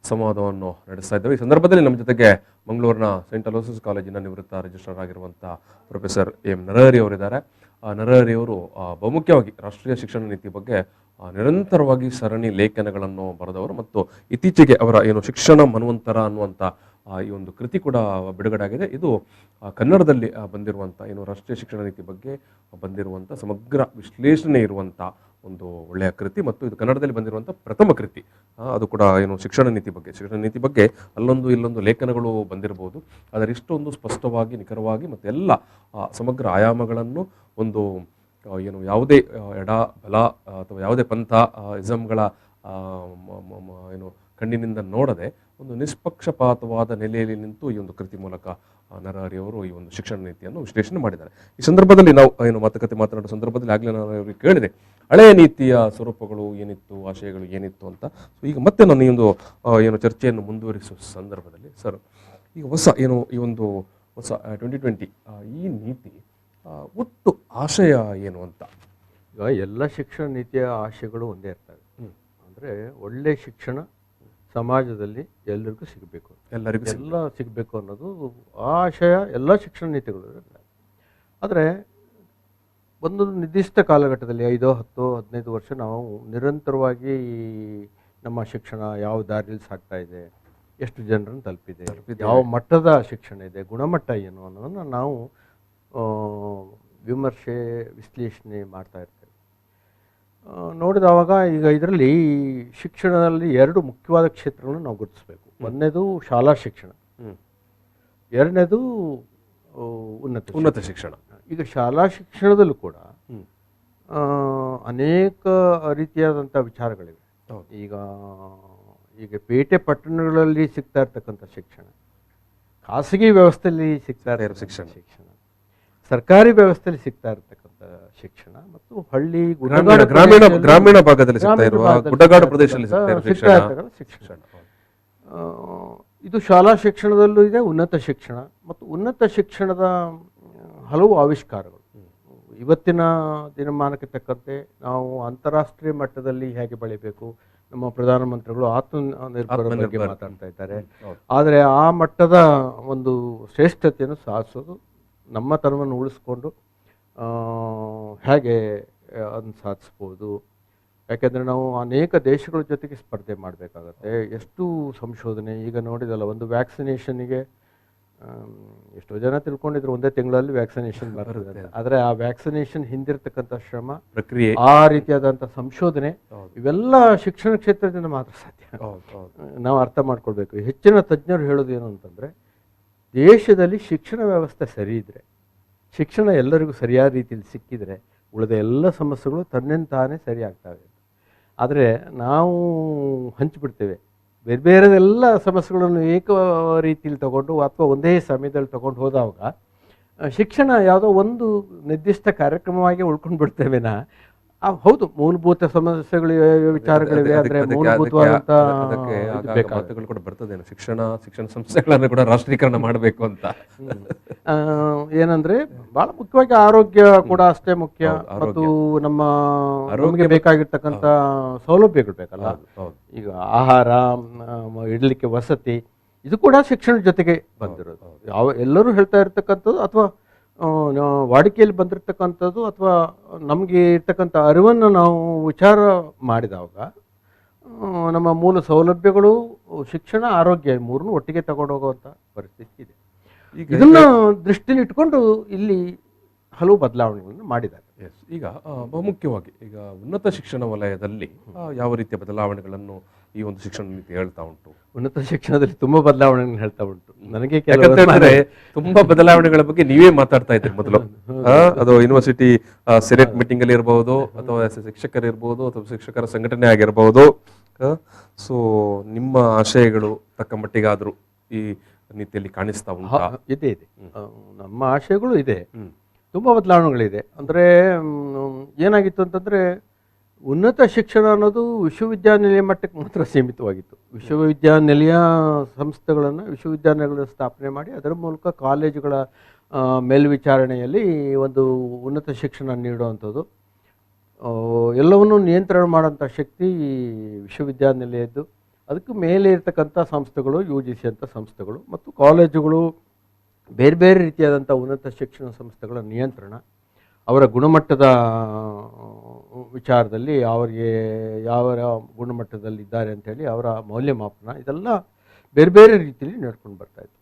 ಸಂವಾದವನ್ನು ನಡೆಸ್ತಾ ಇದ್ದೇವೆ. ಈ ಸಂದರ್ಭದಲ್ಲಿ ನಮ್ಮ ಜೊತೆಗೆ ಮಂಗಳೂರಿನ ಸೆಂಟ್ ಅಲೋಸಿಸ್ ಕಾಲೇಜಿನ ನಿವೃತ್ತ ರಿಜಿಸ್ಟ್ರಾರ್ ಆಗಿರುವಂಥ ಪ್ರೊಫೆಸರ್ ಎಂ ನರಹರಿ ಅವರಿದ್ದಾರೆ. ನರಹರಿ ಅವರು ಬಹುಮುಖ್ಯವಾಗಿ ರಾಷ್ಟ್ರೀಯ ಶಿಕ್ಷಣ ನೀತಿ ಬಗ್ಗೆ ನಿರಂತರವಾಗಿ ಸರಣಿ ಲೇಖನಗಳನ್ನು ಬರೆದವರು ಮತ್ತು ಇತ್ತೀಚೆಗೆ ಅವರ ಏನು ಶಿಕ್ಷಣ ಮನ್ವಂತರ ಅನ್ನುವಂಥ ಈ ಒಂದು ಕೃತಿ ಕೂಡ ಬಿಡುಗಡೆ ಆಗಿದೆ. ಇದು ಕನ್ನಡದಲ್ಲಿ ಬಂದಿರುವಂಥ ಏನು ರಾಷ್ಟ್ರೀಯ ಶಿಕ್ಷಣ ನೀತಿ ಬಗ್ಗೆ ಬಂದಿರುವಂಥ ಸಮಗ್ರ ವಿಶ್ಲೇಷಣೆ ಇರುವಂಥ ಒಂದು ಒಳ್ಳೆಯ ಕೃತಿ ಮತ್ತು ಇದು ಕನ್ನಡದಲ್ಲಿ ಬಂದಿರುವಂಥ ಪ್ರಥಮ ಕೃತಿ. ಅದು ಕೂಡ ಏನು ಶಿಕ್ಷಣ ನೀತಿ ಬಗ್ಗೆ ಅಲ್ಲೊಂದು ಇಲ್ಲೊಂದು ಲೇಖನಗಳು ಬಂದಿರಬಹುದು, ಆದರೆ ಇಷ್ಟೊಂದು ಸ್ಪಷ್ಟವಾಗಿ ನಿಖರವಾಗಿ ಮತ್ತು ಎಲ್ಲ ಸಮಗ್ರ ಆಯಾಮಗಳನ್ನು ಒಂದು ಏನು ಯಾವುದೇ ಎಡ ಬಲ ಅಥವಾ ಯಾವುದೇ ಪಂಥ ಇಸಮ್ಗಳ ಏನು ಕಣ್ಣಿನಿಂದ ನೋಡದೆ ಒಂದು ನಿಷ್ಪಕ್ಷಪಾತವಾದ ನೆಲೆಯಲ್ಲಿ ನಿಂತು ಈ ಒಂದು ಕೃತಿ ಮೂಲಕ ನರಹರಿ ಅವರು ಈ ಒಂದು ಶಿಕ್ಷಣ ನೀತಿಯನ್ನು ವಿಶ್ಲೇಷಣೆ ಮಾಡಿದ್ದಾರೆ. ಈ ಸಂದರ್ಭದಲ್ಲಿ ನಾವು ಏನು ಮಾತುಕತೆ ಮಾತನಾಡೋ ಸಂದರ್ಭದಲ್ಲಿ ಆಗಲೇ ನಾನು ಅವರಿಗೆ ಕೇಳಿದೆ ಹಳೆಯ ನೀತಿಯ ಸ್ವರೂಪಗಳು ಏನಿತ್ತು, ಆಶಯಗಳು ಏನಿತ್ತು ಅಂತ. ಸೊ ಈಗ ಮತ್ತೆ ನಾನು ಈ ಒಂದು ಏನು ಚರ್ಚೆಯನ್ನು ಮುಂದುವರಿಸುವ ಸಂದರ್ಭದಲ್ಲಿ ಸರ್, ಈಗ ಈ ಒಂದು ಹೊಸ 2020 ಈ ನೀತಿ ಒಟ್ಟು ಆಶಯ ಏನು ಅಂತ? ಈಗ ಎಲ್ಲ ಶಿಕ್ಷಣ ನೀತಿಯ ಆಶಯಗಳು ಒಂದೇ ಇರ್ತವೆ. ಅಂದರೆ ಒಳ್ಳೆ ಶಿಕ್ಷಣ ಸಮಾಜದಲ್ಲಿ ಎಲ್ಲರಿಗೂ ಸಿಗಬೇಕು, ಎಲ್ಲ ಸಿಗಬೇಕು ಅನ್ನೋದು ಆಶಯ ಎಲ್ಲ ಶಿಕ್ಷಣ ನೀತಿಗಳು. ಆದರೆ ಒಂದು ನಿರ್ದಿಷ್ಟ ಕಾಲಘಟ್ಟದಲ್ಲಿ 5, 10, 15 ವರ್ಷ ನಾವು ನಿರಂತರವಾಗಿ ನಮ್ಮ ಶಿಕ್ಷಣ ಯಾವ ದಾರಿಯಲ್ಲಿ ಸಾಗ್ತಾ ಇದೆ, ಎಷ್ಟು ಜನರನ್ನು ತಲುಪಿದೆ, ಯಾವ ಮಟ್ಟದ ಶಿಕ್ಷಣ ಇದೆ, ಗುಣಮಟ್ಟ ಏನು ಅನ್ನೋದನ್ನು ನಾವು ವಿಮರ್ಶೆ ವಿಶ್ಲೇಷಣೆ ಮಾಡ್ತಾ ಇರ್ತೇವೆ. ನೋಡಿದವಾಗ ಈಗ ಇದರಲ್ಲಿ ಶಿಕ್ಷಣದಲ್ಲಿ 2 ಮುಖ್ಯವಾದ ಕ್ಷೇತ್ರಗಳನ್ನು ನಾವು ಗುರುತಿಸಬೇಕು. ಒಂದನೇದು ಶಾಲಾ ಶಿಕ್ಷಣ, ಎರಡನೇದು ಉನ್ನತ ಶಿಕ್ಷಣ. ಈಗ ಶಾಲಾ ಶಿಕ್ಷಣದಲ್ಲೂ ಕೂಡ ಅನೇಕ ರೀತಿಯಾದಂಥ ವಿಚಾರಗಳಿವೆ. ಈಗ ಪೇಟೆ ಪಟ್ಟಣಗಳಲ್ಲಿ ಸಿಗ್ತಾ ಇರ್ತಕ್ಕಂಥ ಶಿಕ್ಷಣ, ಖಾಸಗಿ ವ್ಯವಸ್ಥೆಯಲ್ಲಿ ಸಿಗ್ತಾ ಇರೋ ಶಿಕ್ಷಣ, ಸರ್ಕಾರಿ ವ್ಯವಸ್ಥೆಯಲ್ಲಿ ಸಿಗ್ತಾ ಇರತಕ್ಕಂಥ ಶಿಕ್ಷಣ ಮತ್ತು ಹಳ್ಳಿ ಗ್ರಾಮೀಣ ಭಾಗದಲ್ಲಿ ಗುಡ್ಡಗಾಡು ಪ್ರದೇಶದಲ್ಲಿ ಸಿಗ್ತಾ ಇರತಕ್ಕಂಥ ಶಿಕ್ಷಣ. ಇದು ಶಾಲಾ ಶಿಕ್ಷಣದಲ್ಲೂ ಇದೆ, ಉನ್ನತ ಶಿಕ್ಷಣ. ಮತ್ತು ಉನ್ನತ ಶಿಕ್ಷಣದ ಹಲವು ಆವಿಷ್ಕಾರಗಳು ಇವತ್ತಿನ ದಿನಮಾನಕ್ಕೆ ತಕ್ಕಂತೆ ನಾವು ಅಂತಾರಾಷ್ಟ್ರೀಯ ಮಟ್ಟದಲ್ಲಿ ಹೇಗೆ ಬೆಳಿಬೇಕು, ನಮ್ಮ ಪ್ರಧಾನಮಂತ್ರಿಗಳು ಆತ್ಮನಿರ್ಭರ ಬಗ್ಗೆ ಮಾತಾಡ್ತಾ ಇದ್ದಾರೆ. ಆದರೆ ಆ ಮಟ್ಟದ ಒಂದು ಶ್ರೇಷ್ಠತೆಯನ್ನು ಸಾಧಿಸೋದು, ನಮ್ಮ ತನವನ್ನು ಉಳಿಸ್ಕೊಂಡು ಹೇಗೆ ಅದನ್ನು ಸಾಧಿಸ್ಬೋದು. ಯಾಕೆಂದರೆ ನಾವು ಅನೇಕ ದೇಶಗಳ ಜೊತೆಗೆ ಸ್ಪರ್ಧೆ ಮಾಡಬೇಕಾಗತ್ತೆ. ಎಷ್ಟು ಸಂಶೋಧನೆ ಈಗ ನೋಡಿದಲ್ಲ, ಒಂದು ವ್ಯಾಕ್ಸಿನೇಷನ್ಗೆ ಎಷ್ಟೋ ಜನ ತಿಳ್ಕೊಂಡಿದ್ರು ಒಂದೇ ತಿಂಗಳಲ್ಲಿ ವ್ಯಾಕ್ಸಿನೇಷನ್ ಬರ್ತದೆ. ಆದರೆ ಆ ವ್ಯಾಕ್ಸಿನೇಷನ್ ಹಿಂದಿರ್ತಕ್ಕಂಥ ಶ್ರಮ, ಪ್ರಕ್ರಿಯೆ, ಆ ರೀತಿಯಾದಂಥ ಸಂಶೋಧನೆ ಇವೆಲ್ಲ ಶಿಕ್ಷಣ ಕ್ಷೇತ್ರದಿಂದ ಮಾತ್ರ ಸಾಧ್ಯ. ನಾವು ಅರ್ಥ ಮಾಡ್ಕೊಳ್ಬೇಕು. ಹೆಚ್ಚಿನ ತಜ್ಞರು ಹೇಳೋದು ಏನು ಅಂತಂದರೆ, ದೇಶದಲ್ಲಿ ಶಿಕ್ಷಣ ವ್ಯವಸ್ಥೆ ಸರಿ ಇದ್ದರೆ, ಶಿಕ್ಷಣ ಎಲ್ಲರಿಗೂ ಸರಿಯಾದ ರೀತಿಯಲ್ಲಿ ಸಿಕ್ಕಿದರೆ ಉಳಿದ ಎಲ್ಲ ಸಮಸ್ಯೆಗಳು ತನ್ನಿಂತಾನೇ ಸರಿ ಆಗ್ತವೆ. ಆದರೆ ನಾವು ಹಂಚಿಬಿಡ್ತೇವೆ, ಬೇರೆ ಬೇರೆದೆಲ್ಲ ಸಮಸ್ಯೆಗಳನ್ನು ಏಕ ರೀತಿಯಲ್ಲಿ ತಗೊಂಡು ಅಥವಾ ಒಂದೇ ಸಮಯದಲ್ಲಿ ತಗೊಂಡು ಹೋದಾಗ ಶಿಕ್ಷಣ ಯಾವುದೋ ಒಂದು ನಿರ್ದಿಷ್ಟ ಕಾರ್ಯಕ್ರಮವಾಗಿ ಉಳ್ಕೊಂಡು ಬಿಡ್ತೇವೆನಾ. ಹೌದು, ಮೂಲಭೂತ ಸಮಸ್ಯೆಗಳಿವೆ, ವಿಚಾರಗಳಿವೆ, ಆದರೆ ಮೂಲಭೂತವಾದಂಥ ಮಾತುಗಳು ಕೂಡ ಬರ್ತದೇನು, ಶಿಕ್ಷಣ ಸಂಸ್ಥೆಗಳನ್ನು ಕೂಡ ರಾಷ್ಟ್ರೀಕರಣ ಮಾಡಬೇಕು ಅಂತ. ಏನಂದ್ರೆ ಬಹಳ ಮುಖ್ಯವಾಗಿ ಆರೋಗ್ಯ ಕೂಡ ಅಷ್ಟೇ ಮುಖ್ಯ. ಮತ್ತು ನಮ್ಮ ನಮಗೆ ಬೇಕಾಗಿರ್ತಕ್ಕಂಥ ಸೌಲಭ್ಯಗಳು ಬೇಕಲ್ಲ. ಈಗ ಆಹಾರ, ಇಡ್ಲಿಕ್ಕೆ ವಸತಿ, ಇದು ಕೂಡ ಶಿಕ್ಷಣದ ಜೊತೆಗೆ ಬಂದಿರೋದು. ಎಲ್ಲರೂ ಹೇಳ್ತಾ ಇರ್ತಕ್ಕಂಥದ್ದು ಅಥವಾ ವಾಡಿಕೆಯಲ್ಲಿ ಬಂದಿರತಕ್ಕಂಥದ್ದು ಅಥವಾ ನಮಗೆ ಇರ್ತಕ್ಕಂಥ ಅರಿವನ್ನು ನಾವು ವಿಚಾರ ಮಾಡಿದಾಗ ನಮ್ಮ ಮೂಲ ಸೌಲಭ್ಯಗಳು, ಶಿಕ್ಷಣ, ಆರೋಗ್ಯ ಮೂರನ್ನು ಒಟ್ಟಿಗೆ ತಗೊಂಡು ಹೋಗುವಂಥ ಪರಿಸ್ಥಿತಿ ಇದೆ. ಇದನ್ನ ದೃಷ್ಟಿಯಲ್ಲಿ ಇಟ್ಕೊಂಡು ಇಲ್ಲಿ ಹಲವು ಬದಲಾವಣೆಗಳನ್ನು ಮಾಡಿದ್ದಾರೆ. ಎಸ್, ಈಗ ಬಹುಮುಖ್ಯವಾಗಿ ಈಗ ಉನ್ನತ ಶಿಕ್ಷಣ ವಲಯದಲ್ಲಿ ಯಾವ ರೀತಿಯ ಬದಲಾವಣೆಗಳನ್ನು ಈ ಒಂದು ಶಿಕ್ಷಣ ನೀತಿ ಹೇಳ್ತಾ ಉಂಟು? ಉನ್ನತ ಶಿಕ್ಷಣದಲ್ಲಿ ತುಂಬಾ ಬದಲಾವಣೆಗಳನ್ನು ಹೇಳ್ತಾ ಉಂಟು. ನನಗೆ ಯಾಕಂತಂದ್ರೆ ತುಂಬಾ ಬದಲಾವಣೆಗಳ ಬಗ್ಗೆ ನೀವೇ ಮಾತಾಡ್ತಾ ಇದ್ರಿ ಮೊದಲು. ಅದು ಯೂನಿವರ್ಸಿಟಿ ಸೆನೆಟ್ ಮೀಟಿಂಗ್ ಅಲ್ಲಿ ಇರಬಹುದು, ಅಥವಾ ಶಿಕ್ಷಕರು ಇರಬಹುದು, ಅಥವಾ ಶಿಕ್ಷಕರ ಸಂಘಟನೆ ಆಗಿರಬಹುದು. ಸೊ ನಿಮ್ಮ ಆಶಯಗಳು ತಕ್ಕ ಮಟ್ಟಿಗಾದ್ರೂ ಈ ನೀತಿಯಲ್ಲಿ ಕಾಣಿಸ್ತಾ ಉಂಟಾ? ಇದೆ. ನಮ್ಮ ಆಶಯಗಳು ಇದೆ, ತುಂಬಾ ಬದಲಾವಣೆಗಳಿದೆ. ಅಂದ್ರೆ ಏನಾಗಿತ್ತು ಅಂತಂದ್ರೆ, ಉನ್ನತ ಶಿಕ್ಷಣ ಅನ್ನೋದು ವಿಶ್ವವಿದ್ಯಾನಿಲಯ ಮಟ್ಟಕ್ಕೆ ಮಾತ್ರ ಸೀಮಿತವಾಗಿತ್ತು. ವಿಶ್ವವಿದ್ಯಾನಿಲಯ ಸಂಸ್ಥೆಗಳನ್ನು, ವಿಶ್ವವಿದ್ಯಾನಿಲಯಗಳನ್ನು ಸ್ಥಾಪನೆ ಮಾಡಿ ಅದರ ಮೂಲಕ ಕಾಲೇಜುಗಳ ಮೇಲ್ವಿಚಾರಣೆಯಲ್ಲಿ ಒಂದು ಉನ್ನತ ಶಿಕ್ಷಣ ನೀಡುವಂಥದ್ದು, ಎಲ್ಲವನ್ನೂ ನಿಯಂತ್ರಣ ಮಾಡೋಂಥ ಶಕ್ತಿ ವಿಶ್ವವಿದ್ಯಾನಿಲಯದ್ದು. ಅದಕ್ಕೆ ಮೇಲೆ ಇರತಕ್ಕಂಥ ಸಂಸ್ಥೆಗಳು, UGC ಅಂತ ಸಂಸ್ಥೆಗಳು ಮತ್ತು ಕಾಲೇಜುಗಳು, ಬೇರೆ ಬೇರೆ ರೀತಿಯಾದಂಥ ಉನ್ನತ ಶಿಕ್ಷಣ ಸಂಸ್ಥೆಗಳ ನಿಯಂತ್ರಣ, ಅವರ ಗುಣಮಟ್ಟದ ವಿಚಾರದಲ್ಲಿ ಅವರಿಗೆ ಯಾವ ಗುಣಮಟ್ಟದಲ್ಲಿದ್ದಾರೆ ಅಂಥೇಳಿ ಅವರ ಮೌಲ್ಯಮಾಪನ, ಇದೆಲ್ಲ ಬೇರೆ ಬೇರೆ ರೀತಿಯಲ್ಲಿ ನಡ್ಕೊಂಡು ಬರ್ತಾಯಿತ್ತು.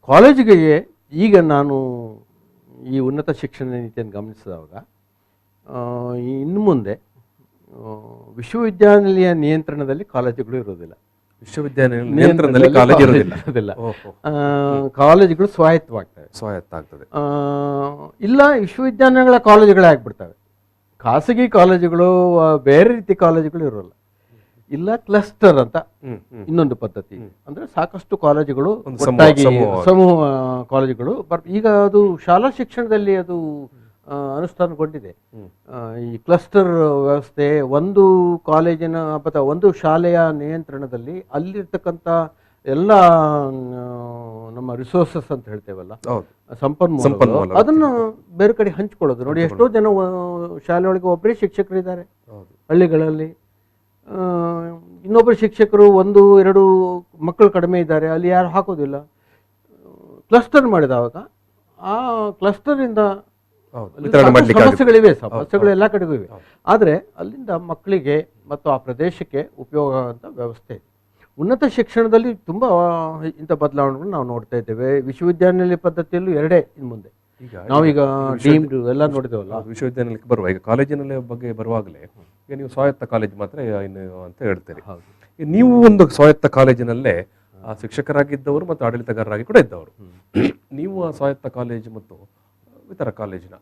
ಕಾಲೇಜಿಗೆ ಈಗ ನಾನು ಈ ಉನ್ನತ ಶಿಕ್ಷಣ ನೀತಿಯನ್ನು ಗಮನಿಸಿದಾಗ ಇನ್ನು ಮುಂದೆ ವಿಶ್ವವಿದ್ಯಾನಿಲಯ ನಿಯಂತ್ರಣದಲ್ಲಿ ಕಾಲೇಜುಗಳು ಇರೋದಿಲ್ಲ. ವಿಶ್ವವಿದ್ಯಾನಿಲಯ ನಿಯಂತ್ರಣದಲ್ಲಿ ಕಾಲೇಜ್ ಇರೋದಿಲ್ಲ. ಕಾಲೇಜುಗಳು ಸ್ವಾಯತ್ತ ಆಗ್ತದೆ. ಇಲ್ಲ, ವಿಶ್ವವಿದ್ಯಾನಿಲಯಗಳ ಕಾಲೇಜುಗಳೇ ಆಗ್ಬಿಡ್ತವೆ. ಖಾಸಗಿ ಕಾಲೇಜುಗಳು, ಬೇರೆ ರೀತಿ ಕಾಲೇಜುಗಳು ಇರೋಲ್ಲ. ಇಲ್ಲ, ಕ್ಲಸ್ಟರ್ ಅಂತ ಇನ್ನೊಂದು ಪದ್ಧತಿ. ಅಂದ್ರೆ ಸಾಕಷ್ಟು ಕಾಲೇಜುಗಳು ಒಟ್ಟಾಗಿ, ಸಮೂಹ ಕಾಲೇಜುಗಳು. ಈಗ ಅದು ಶಾಲಾ ಶಿಕ್ಷಣದಲ್ಲಿ ಅದು ಅನುಷ್ಠಾನಗೊಂಡಿದೆ. ಈ ಕ್ಲಸ್ಟರ್ ವ್ಯವಸ್ಥೆ, ಒಂದು ಕಾಲೇಜಿನ ಅಥವಾ ಒಂದು ಶಾಲೆಯ ನಿಯಂತ್ರಣದಲ್ಲಿ ಅಲ್ಲಿರ್ತಕ್ಕಂಥ ಎಲ್ಲ ನಮ್ಮ ರಿಸೋರ್ಸಸ್ ಅಂತ ಹೇಳ್ತೇವಲ್ಲ, ಸಂಪನ್ಮೂಲ, ಅದನ್ನು ಬೇರೆ ಕಡೆ ಹಂಚ್ಕೊಳ್ಳೋದು. ನೋಡಿ, ಎಷ್ಟೋ ಜನ ಶಾಲೆಯೊಳಗೆ ಒಬ್ಬರೇ ಶಿಕ್ಷಕರಿದ್ದಾರೆ ಹಳ್ಳಿಗಳಲ್ಲಿ, ಇನ್ನೊಬ್ಬರು ಶಿಕ್ಷಕರು 1-2 ಮಕ್ಕಳು ಕಡಿಮೆ ಇದ್ದಾರೆ, ಅಲ್ಲಿ ಯಾರು ಹಾಕೋದಿಲ್ಲ. ಕ್ಲಸ್ಟರ್ ಮಾಡಿದವಾಗ ಆ ಕ್ಲಸ್ಟರಿಂದ ಸಮಸ್ಯೆಗಳಿವೆ, ಸಮಸ್ಯೆಗಳು ಎಲ್ಲ ಕಡೆಗೂ ಇವೆ. ಆದರೆ ಅಲ್ಲಿಂದ ಮಕ್ಕಳಿಗೆ ಮತ್ತು ಆ ಪ್ರದೇಶಕ್ಕೆ ಉಪಯೋಗ ಆಗುವಂಥ ವ್ಯವಸ್ಥೆ ಇದೆ. ಉನ್ನತ ಶಿಕ್ಷಣದಲ್ಲಿ ತುಂಬ ಇಂಥ ಬದಲಾವಣೆಗಳು ನಾವು ನೋಡ್ತಾ ಇದ್ದೇವೆ. ವಿಶ್ವವಿದ್ಯಾನಿಲಯ ಪದ್ಧತಿಯಲ್ಲೂ ಎರಡೇ ಇನ್ನು ಮುಂದೆ. ನಾವೀಗ ಡೀಮ್ಡ್ ಎಲ್ಲ ನೋಡಿದೇವಲ್ಲ. ವಿಶ್ವವಿದ್ಯಾನಿಲಯಕ್ಕೆ ಬರುವ, ಈಗ ಕಾಲೇಜಿನ ಬಗ್ಗೆ ಬರುವಾಗಲೇ ಈಗ ನೀವು ಸ್ವಾಯತ್ತ ಕಾಲೇಜ್ ಮಾತ್ರ ಇನ್ನು ಅಂತ ಹೇಳ್ತೀರಿ. ನೀವು ಒಂದು ಸ್ವಾಯತ್ತ ಕಾಲೇಜಿನಲ್ಲೇ ಶಿಕ್ಷಕರಾಗಿದ್ದವರು ಮತ್ತು ಆಡಳಿತಗಾರರಾಗಿ ಕೂಡ ಇದ್ದವರು. ನೀವು ಆ ಸ್ವಾಯತ್ತ ಕಾಲೇಜು ಮತ್ತು ಇತರ ಕಾಲೇಜಿನ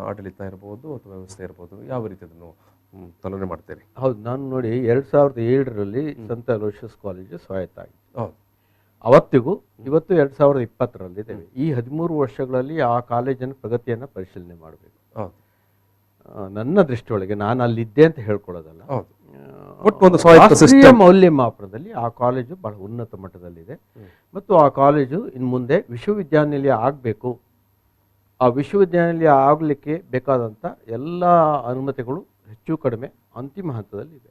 ಆಡಳಿತ ಇರ್ಬೋದು ಅಥವಾ ವ್ಯವಸ್ಥೆ ಇರ್ಬೋದು, ಯಾವ ರೀತಿ ಅದನ್ನು ತುಲನೆ ಮಾಡ್ತೀರಿ? ಹೌದು, ನಾನು ನೋಡಿ 2007ರಲ್ಲಿ ಸಂತ ಅಲೋಷಿಯಸ್ ಕಾಲೇಜು ಸ್ವಾಯತ್ತ ಆಗಿದೆ. ಅವತ್ತಿಗೂ ಇವತ್ತು 2020ರಲ್ಲಿದ್ದೇವೆ. ಈ 13 ವರ್ಷಗಳಲ್ಲಿ ಆ ಕಾಲೇಜಿನ ಪ್ರಗತಿಯನ್ನು ಪರಿಶೀಲನೆ ಮಾಡಬೇಕು. ನನ್ನ ದೃಷ್ಟಿಯೊಳಗೆ, ನಾನು ಅಲ್ಲಿದ್ದೆ ಅಂತ ಹೇಳ್ಕೊಳ್ಳೋದಲ್ಲ, ರಾಷ್ಟ್ರೀಯ ಮೌಲ್ಯಮಾಪನದಲ್ಲಿ ಆ ಕಾಲೇಜು ಬಹಳ ಉನ್ನತ ಮಟ್ಟದಲ್ಲಿದೆ. ಮತ್ತು ಆ ಕಾಲೇಜು ಇನ್ನು ಮುಂದೆ ವಿಶ್ವವಿದ್ಯಾನಿಲಯ ಆಗಬೇಕು. ಆ ವಿಶ್ವವಿದ್ಯಾನಿಲಯ ಆಗಲಿಕ್ಕೆ ಬೇಕಾದಂಥ ಎಲ್ಲ ಅನುಮತಿಗಳು ಹೆಚ್ಚು ಕಡಿಮೆ ಅಂತಿಮ ಹಂತದಲ್ಲಿದೆ.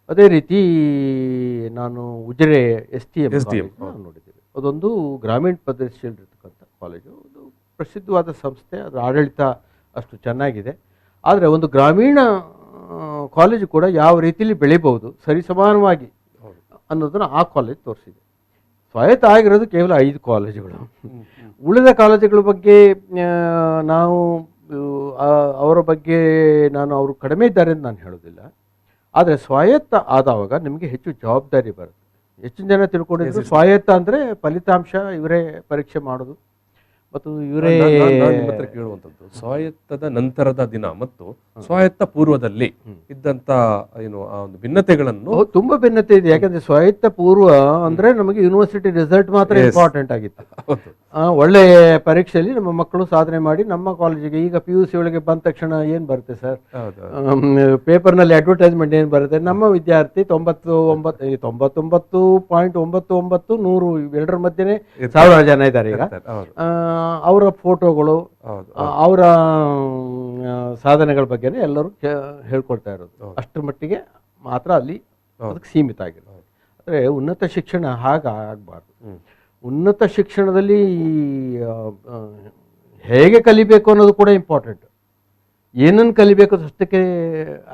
ಅದೇ ರೀತಿ ನಾನು ಉಜಿರೆ STM ನೋಡಿದ್ದೇವೆ. ಅದೊಂದು ಗ್ರಾಮೀಣ ಪ್ರದೇಶದಲ್ಲಿರ್ತಕ್ಕಂಥ ಕಾಲೇಜು, ಒಂದು ಪ್ರಸಿದ್ಧವಾದ ಸಂಸ್ಥೆ. ಅದರ ಆಡಳಿತ ಅಷ್ಟು ಚೆನ್ನಾಗಿದೆ. ಆದರೆ ಒಂದು ಗ್ರಾಮೀಣ ಕಾಲೇಜು ಕೂಡ ಯಾವ ರೀತಿಯಲ್ಲಿ ಬೆಳಿಬಹುದು ಸರಿಸಮಾನವಾಗಿ ಅನ್ನೋದನ್ನು ಆ ಕಾಲೇಜ್ ತೋರಿಸಿದೆ. ಸ್ವಾಯತ್ತ ಆಗಿರೋದು ಕೇವಲ 5 ಕಾಲೇಜುಗಳು. ಉಳಿದ ಕಾಲೇಜುಗಳ ಬಗ್ಗೆ ನಾವು ಅವರ ಬಗ್ಗೆ ಅವರು ಕಡಿಮೆ ಇದ್ದಾರೆ ಅಂತ ನಾನು ಹೇಳೋದಿಲ್ಲ. ಆದರೆ ಸ್ವಾಯತ್ತ ಆದವಾಗ ನಿಮಗೆ ಹೆಚ್ಚು ಜವಾಬ್ದಾರಿ ಬರುತ್ತೆ. ಹೆಚ್ಚಿನ ಜನ ತಿಳ್ಕೊಂಡಿದ್ರು ಸ್ವಾಯತ್ತ ಅಂದರೆ ಫಲಿತಾಂಶ ಇವರೇ ಪರೀಕ್ಷೆ ಮಾಡೋದು ಮತ್ತು ಇವರೇ ಕೇಳುವಂಥದ್ದು. ಸ್ವಾಯತ್ತದ ನಂತರದ ದಿನ ಮತ್ತು ಸ್ವಾಯತ್ತ ಪೂರ್ವದಲ್ಲಿ ಇದ್ದಂತ ಏನು ಆ ಒಂದು ಭಿನ್ನತೆಗಳನ್ನು ತುಂಬಾ ಭಿನ್ನತೆ ಇದೆ. ಯಾಕಂದ್ರೆ ಸ್ವಾಯತ್ತ ಪೂರ್ವ ಅಂದ್ರೆ ನಮಗೆ ಯೂನಿವರ್ಸಿಟಿ ರಿಸಲ್ಟ್ ಮಾತ್ರ ಇಂಪಾರ್ಟೆಂಟ್ ಆಗಿತ್ತು. ಒಳ್ಳೆ ಪರೀಕ್ಷೆಯಲ್ಲಿ ನಮ್ಮ ಮಕ್ಕಳು ಸಾಧನೆ ಮಾಡಿ ನಮ್ಮ ಕಾಲೇಜಿಗೆ, ಈಗ PUC ಒಳಗೆ ಬಂದ ತಕ್ಷಣ ಏನ್ ಬರುತ್ತೆ ಸರ್, ಪೇಪರ್ನಲ್ಲಿ ಅಡ್ವರ್ಟೈಸ್ಮೆಂಟ್ ಏನ್ ಬರುತ್ತೆ, ನಮ್ಮ ವಿದ್ಯಾರ್ಥಿ 99.99 100 ಮಧ್ಯೆ 1000 ಜನ ಇದ್ದಾರೆ. ಈಗ ಅವರ ಫೋಟೋಗಳು, ಅವರ ಸಾಧನೆಗಳ ಬಗ್ಗೆನೇ ಎಲ್ಲರೂ ಹೇಳ್ಕೊಳ್ತಾ ಇರೋದು. ಅಷ್ಟರ ಮಟ್ಟಿಗೆ ಮಾತ್ರ ಅಲ್ಲಿ ಅದಕ್ಕೆ ಸೀಮಿತ ಆಗಿರೋದು. ಅಂದರೆ ಉನ್ನತ ಶಿಕ್ಷಣ ಆಗಬಾರ್ದು. ಉನ್ನತ ಶಿಕ್ಷಣದಲ್ಲಿ ಹೇಗೆ ಕಲಿಬೇಕು ಅನ್ನೋದು ಕೂಡ ಇಂಪಾರ್ಟೆಂಟ್. ಏನನ್ನು ಕಲಿಬೇಕು ಅಷ್ಟಕ್ಕೆ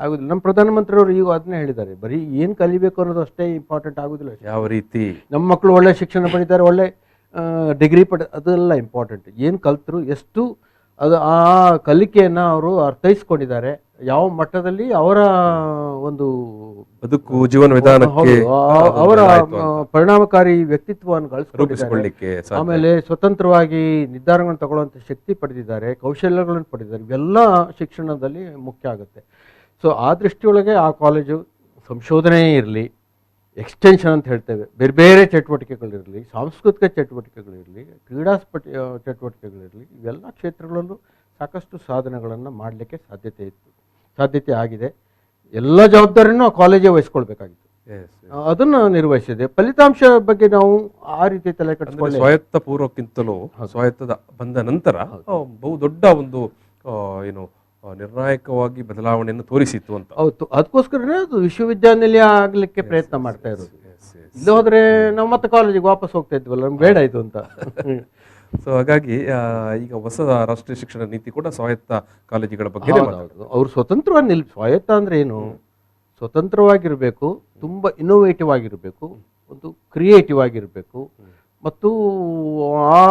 ಆಗೋದಿಲ್ಲ. ನಮ್ಮ ಪ್ರಧಾನಮಂತ್ರಿಯವರು ಈಗ ಅದನ್ನೇ ಹೇಳಿದ್ದಾರೆ, ಬರೀ ಏನು ಕಲಿಬೇಕು ಅನ್ನೋದು ಅಷ್ಟೇ ಇಂಪಾರ್ಟೆಂಟ್ ಆಗೋದಿಲ್ಲ. ಯಾವ ರೀತಿ ನಮ್ಮ ಮಕ್ಕಳು ಒಳ್ಳೆ ಶಿಕ್ಷಣ ಪಡಿತಾರೆ, ಒಳ್ಳೆ ಡಿಗ್ರಿ ಅದೆಲ್ಲ ಇಂಪಾರ್ಟೆಂಟ್. ಏನು ಕಲ್ತರು, ಎಷ್ಟು ಅದು ಆ ಕಲಿಕೆಯನ್ನು ಅವರು ಅರ್ಥೈಸ್ಕೊಂಡಿದ್ದಾರೆ, ಯಾವ ಮಟ್ಟದಲ್ಲಿ ಅವರ ಒಂದು ಬದುಕು ಜೀವನ ವಿಧಾನಕ್ಕೆ ಅವರ ಪರಿಣಾಮಕಾರಿ ವ್ಯಕ್ತಿತ್ವವನ್ನು ಗಳಿಸ್ಕೊಂಡಿದ್ದಾರೆ. ರೂಪಿಸಿಕೊಳ್ಳಿಕ್ಕೆ ಸಾಧ್ಯ. ಆಮೇಲೆ ಸ್ವತಂತ್ರವಾಗಿ ನಿರ್ಧಾರಗಳನ್ನು ತಗೊಳ್ಳುವಂಥ ಶಕ್ತಿ ಪಡೆದಿದ್ದಾರೆ, ಕೌಶಲ್ಯಗಳನ್ನು ಪಡೆದಿದ್ದಾರೆ. ಇವೆಲ್ಲ ಶಿಕ್ಷಣದಲ್ಲಿ ಮುಖ್ಯ ಆಗುತ್ತೆ. ಸೊ ಆ ದೃಷ್ಟಿಯೊಳಗೆ ಆ ಕಾಲೇಜು ಸಂಶೋಧನೆ ಇರಲಿ, ಎಕ್ಸ್ಟೆನ್ಷನ್ ಅಂತ ಹೇಳ್ತೇವೆ, ಬೇರೆ ಬೇರೆ ಚಟುವಟಿಕೆಗಳಿರಲಿ, ಸಾಂಸ್ಕೃತಿಕ ಚಟುವಟಿಕೆಗಳಿರಲಿ, ಚಟುವಟಿಕೆಗಳಿರಲಿ, ಇವೆಲ್ಲ ಕ್ಷೇತ್ರಗಳಲ್ಲೂ ಸಾಕಷ್ಟು ಸಾಧನೆಗಳನ್ನು ಮಾಡಲಿಕ್ಕೆ ಸಾಧ್ಯತೆ ಆಗಿದೆ. ಎಲ್ಲ ಜವಾಬ್ದಾರಿನೂ ಆ ಕಾಲೇಜೇ ವಹಿಸ್ಕೊಳ್ಬೇಕಾಗಿತ್ತು, ಅದನ್ನು ನಿರ್ವಹಿಸಿದೆ. ಫಲಿತಾಂಶ ಬಗ್ಗೆ ನಾವು ಆ ರೀತಿ ತಲೆ ಕೆಡಿಸಿಕೊಳ್ಳಿ. ಸ್ವಾಯತ್ತ ಪೂರ್ವಕ್ಕಿಂತಲೂ ಸ್ವಾಯತ್ತದ ಬಂದ ನಂತರ ಬಹು ದೊಡ್ಡ ಒಂದು ಏನು ನಿರ್ಣಾಯಕವಾಗಿ ಬದಲಾವಣೆಯನ್ನು ತೋರಿಸಿತ್ತು ಅಂತ. ಹೌದು, ಅದಕ್ಕೋಸ್ಕರನೇ ಅದು ವಿಶ್ವವಿದ್ಯಾನಿಲಯ ಆಗ್ಲಿಕ್ಕೆ ಪ್ರಯತ್ನ ಮಾಡ್ತಾ ಇರೋದು. ಇಲ್ಲಿ ಹೋದ್ರೆ ನಾವು ಮತ್ತೆ ಕಾಲೇಜಿಗೆ ವಾಪಸ್ ಹೋಗ್ತಾ ಇದ್ವಲ್ಲ, ನಮ್ಗೆ ಬೇಡ ಆಯ್ತು ಅಂತ. ಸೊ ಹಾಗಾಗಿ ಈಗ ಹೊಸ ರಾಷ್ಟ್ರೀಯ ಶಿಕ್ಷಣ ನೀತಿ ಕೂಡ ಸ್ವಾಯತ್ತ ಕಾಲೇಜುಗಳ ಬಗ್ಗೆ ಅವ್ರು ಸ್ವತಂತ್ರವಾಗಿ ಸ್ವಾಯತ್ತ ಅಂದ್ರೆ ಏನು, ಸ್ವತಂತ್ರವಾಗಿರಬೇಕು, ತುಂಬ ಇನ್ನೋವೇಟಿವ್ ಆಗಿರಬೇಕು, ಒಂದು ಕ್ರಿಯೇಟಿವ್ ಆಗಿರಬೇಕು, ಮತ್ತು ಆ